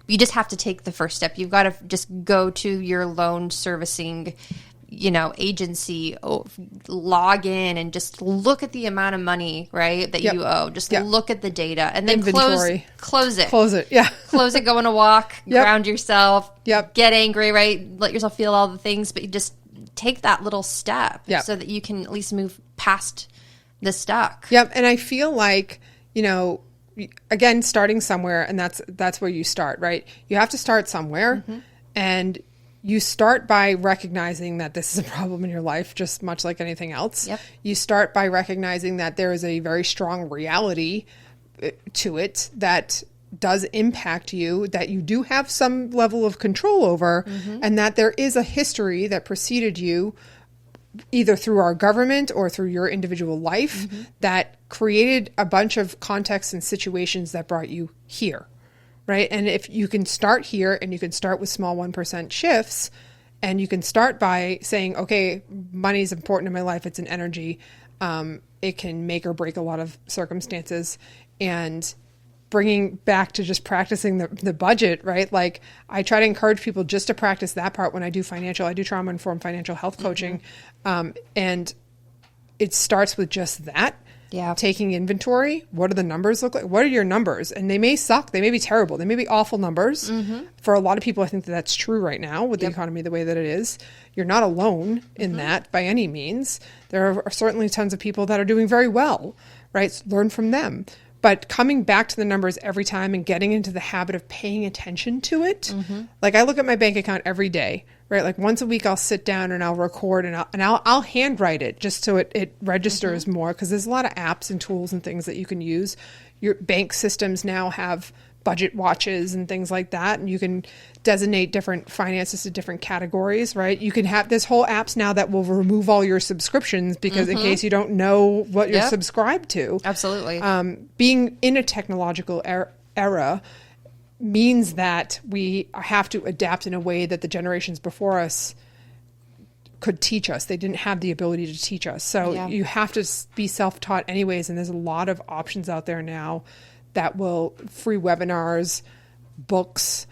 you just have to take the first step. You've got to just go to your loan servicing agency, log in and just look at the amount of money, right, that you owe. Just look at the data and then close it. Yeah. Close it, go on a walk, ground yourself, get angry, right? Let yourself feel all the things, but you just take that little step so that you can at least move past the stuck. Yep. And I feel like, again, starting somewhere, and that's where you start, right? You have to start somewhere, and you start by recognizing that this is a problem in your life, just much like anything else. You start by recognizing that there is a very strong reality to it that does impact you, that you do have some level of control over, and that there is a history that preceded you, either through our government or through your individual life, that created a bunch of contexts and situations that brought you here. Right. And if you can start here, and you can start with small 1% shifts, and you can start by saying, okay, money is important in my life. It's an energy. It can make or break a lot of circumstances. And bringing back to just practicing the budget, right? Like I try to encourage people just to practice that part when I do trauma-informed financial health coaching. And it starts with just that. Taking inventory. What do the numbers look like? What are your numbers? And they may suck. They may be terrible. They may be awful numbers. For a lot of people, I think that's true right now with the economy the way that it is. You're not alone in that by any means. There are certainly tons of people that are doing very well, right? So learn from them. But coming back to the numbers every time and getting into the habit of paying attention to it. Like I look at my bank account every day, right? Like once a week I'll sit down and I'll record and I'll handwrite it just so it registers more, because there's a lot of apps and tools and things that you can use. Your bank systems now have budget watches and things like that, and you can designate different finances to different categories, right? You can have this whole apps now that will remove all your subscriptions, because in case you don't know what you're subscribed to. Absolutely. Being in a technological era means that we have to adapt in a way that the generations before us could teach us. They didn't have the ability to teach us. So you have to be self-taught anyways, and there's a lot of options out there now that will, free webinars, books,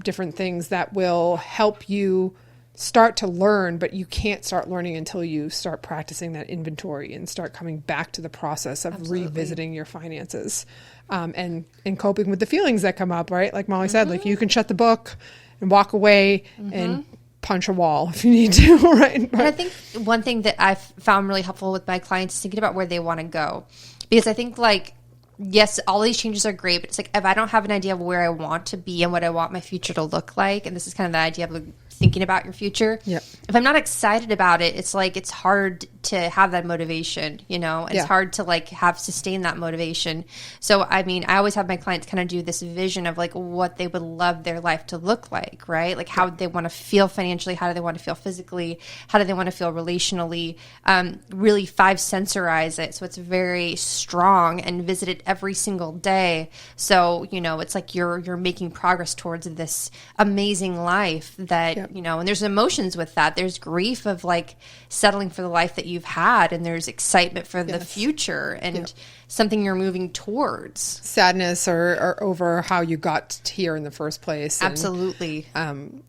different things that will help you start to learn, but you can't start learning until you start practicing that inventory and start coming back to the process of revisiting your finances, and coping with the feelings that come up, right? Like Molly said, like you can shut the book and walk away and punch a wall if you need to, right? And I think one thing that I've found really helpful with my clients is thinking about where they want to go. Because I think, like, yes, all these changes are great, but it's like, if I don't have an idea of where I want to be and what I want my future to look like, and this is kind of the idea of, like, thinking about your future. Yep. If I'm not excited about it, it's like, it's hard to have that motivation, you know, it's hard to like sustain that motivation. So, I mean, I always have my clients kind of do this vision of like what they would love their life to look like, right? Like how they want to feel financially, how do they want to feel physically, how do they want to feel relationally, really 5-sensorize it. So it's very strong and visit it every single day. So, you know, it's like you're making progress towards this amazing life that, you know, and there's emotions with that. There's grief of like settling for the life that you've had, and there's excitement for the future and something you're moving towards. Sadness or over how you got here in the first place. And, absolutely. And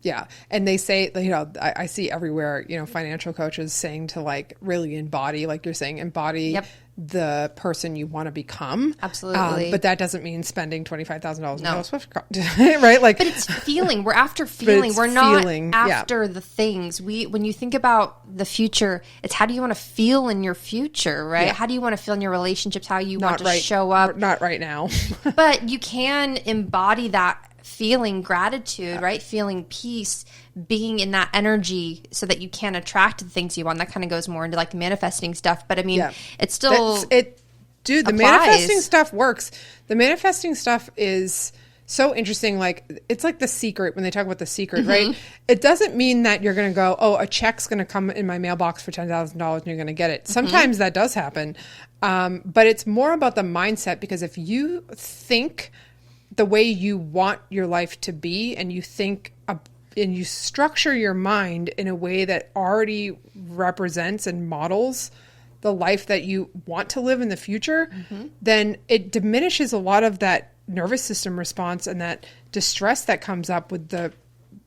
they say, you know, I see everywhere, you know, financial coaches saying to like really embody, like you're saying, embody the person you want to become. Absolutely. But that doesn't mean spending $25,000 on Taylor Swift, right? Like, but it's feeling. We're after feeling. We're not after the things. When you think about the future, it's how do you want to feel in your future, right? How do you want to feel in your relationships? How you want to show up? Not right now. But you can embody that feeling gratitude, right? Feeling peace, being in that energy so that you can attract the things you want. That kind of goes more into like manifesting stuff. But I mean, it's still... Dude, the manifesting stuff works. The manifesting stuff is so interesting. Like, it's like The Secret, when they talk about The Secret, right? It doesn't mean that you're going to go, oh, a check's going to come in my mailbox for $10,000 and you're going to get it. Sometimes that does happen. But it's more about the mindset, because if you think the way you want your life to be, and you think and you structure your mind in a way that already represents and models the life that you want to live in the future, then it diminishes a lot of that nervous system response and that distress that comes up with the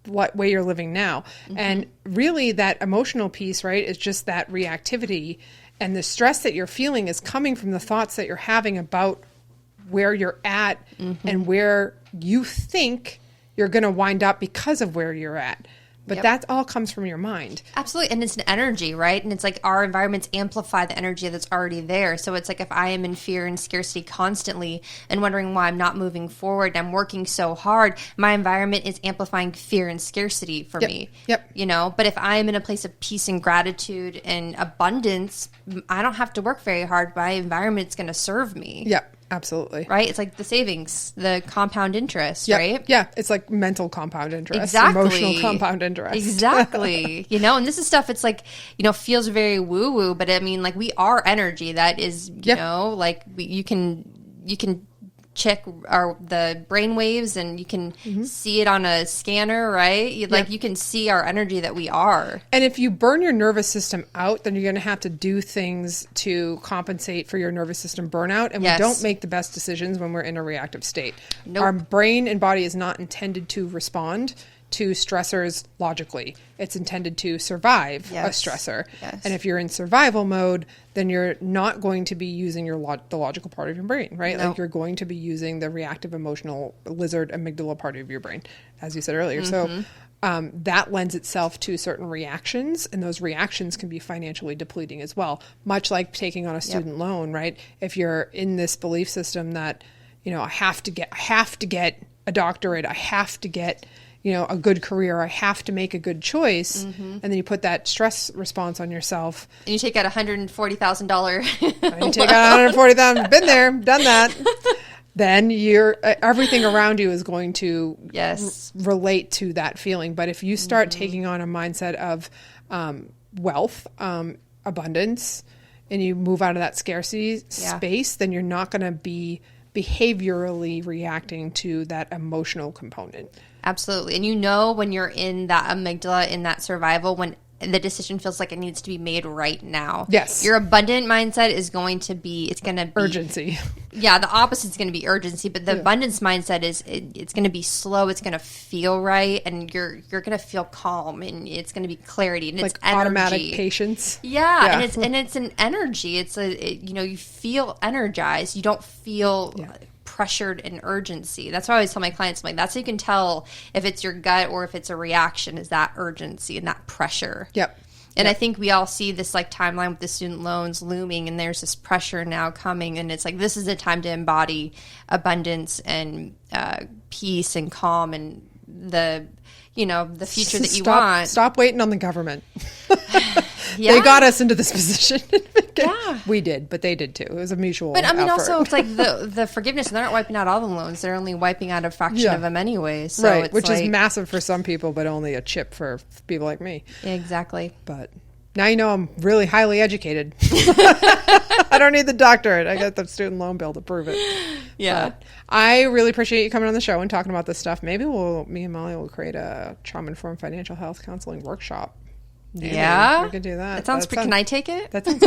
way you're living now. And really that emotional piece, right, is just that reactivity, and the stress that you're feeling is coming from the thoughts that you're having about where you're at and where you think you're going to wind up because of where you're at. But that all comes from your mind. Absolutely. And it's an energy, right? And it's like our environments amplify the energy that's already there. So it's like if I am in fear and scarcity constantly and wondering why I'm not moving forward, I'm working so hard, my environment is amplifying fear and scarcity for me. You know, but if I am in a place of peace and gratitude and abundance, I don't have to work very hard. My environment's going to serve me. Absolutely. Right? It's like the savings, the compound interest, right? Yeah. It's like mental compound interest. Exactly. Emotional compound interest. Exactly. You know, and this is stuff, it's like, you know, feels very woo-woo, but I mean, like, we are energy that is, you know, like you can check the brain waves, and you can see it on a scanner, right? You can see our energy that we are. And if you burn your nervous system out, then you're going to have to do things to compensate for your nervous system burnout. And we don't make the best decisions when we're in a reactive state. Our brain and body is not intended to respond to stressors logically. It's intended to survive a stressor. And if you're in survival mode, then you're not going to be using the logical part of your brain, right? Like, you're going to be using the reactive, emotional, lizard amygdala part of your brain, as you said earlier. So that lends itself to certain reactions, and those reactions can be financially depleting as well, much like taking on a student loan, right? If you're in this belief system that, you know, I have to get a doctorate, I have to get, a good career. I have to make a good choice. And then you put that stress response on yourself. And you take out $140,000. You take out $140,000. Been there, done that. Then everything around you is going to relate to that feeling. But if you start taking on a mindset of wealth, abundance, and you move out of that scarcity space, then you're not going to be behaviorally reacting to that emotional component. Absolutely. And when you're in that amygdala, in that survival, when the decision feels like it needs to be made right now. Yes. Your abundant mindset is going to be, urgency. Yeah, the opposite is going to be urgency, but the abundance mindset is it's going to be slow, it's going to feel right, and you're going to feel calm, and it's going to be clarity, and like it's energy. Automatic patience. Yeah, and it's an energy. You feel energized. You don't feel pressured and urgency. That's why I always tell my clients, I'm like, that's how you can tell if it's your gut or if it's a reaction, is that urgency and that pressure. Yep. And I think we all see this timeline with the student loans looming, and there's this pressure now coming, and it's like, this is the time to embody abundance and peace and calm and the future that you want. Stop waiting on the government. They got us into this position. We did, but they did too. It was a mutual But I mean, effort. also, it's like the forgiveness, and they're not wiping out all the loans. They're only wiping out a fraction of them anyway. So right, it's which is massive for some people, but only a chip for people like me. Exactly. But now I'm really highly educated. I don't need the doctorate. I got the student loan bill to prove it. Yeah. But I really appreciate you coming on the show and talking about this stuff. Maybe me and Molly will create a trauma-informed financial health counseling workshop. Maybe we could do that. That sounds pretty. Can I take it? That sounds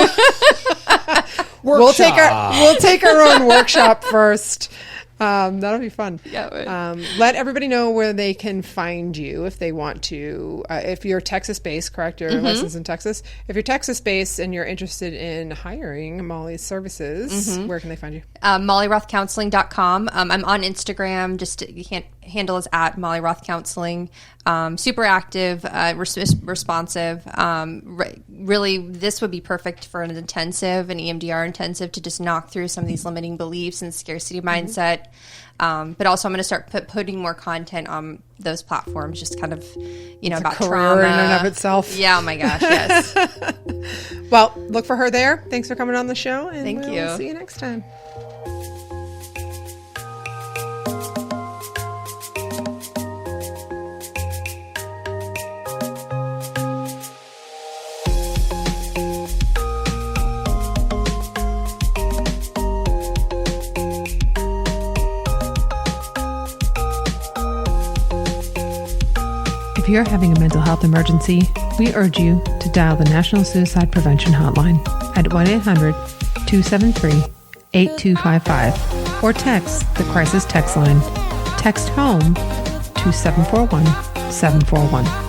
We'll take our own workshop first. That'll be fun. Yeah. Let everybody know where they can find you if they want to. If you're Texas-based, correct? You're licensed in Texas. If you're Texas-based and you're interested in hiring Molly's services, where can they find you? MollyRothCounseling.com. I'm on Instagram. Just handle is at Molly Roth Counseling. Super active, responsive. Really, this would be perfect for an intensive, an EMDR intensive, to just knock through some of these limiting beliefs and scarcity mindset. But also, I'm going to start putting more content on those platforms, just kind of, about trauma in and of itself. Yeah. Oh my gosh. Yes. Well, look for her there. Thanks for coming on the show. And Thank you. See you next time. If you're having a mental health emergency, we urge you to dial the National Suicide Prevention Hotline at 1-800-273-8255 or text the crisis text line. Text HOME to 741-741.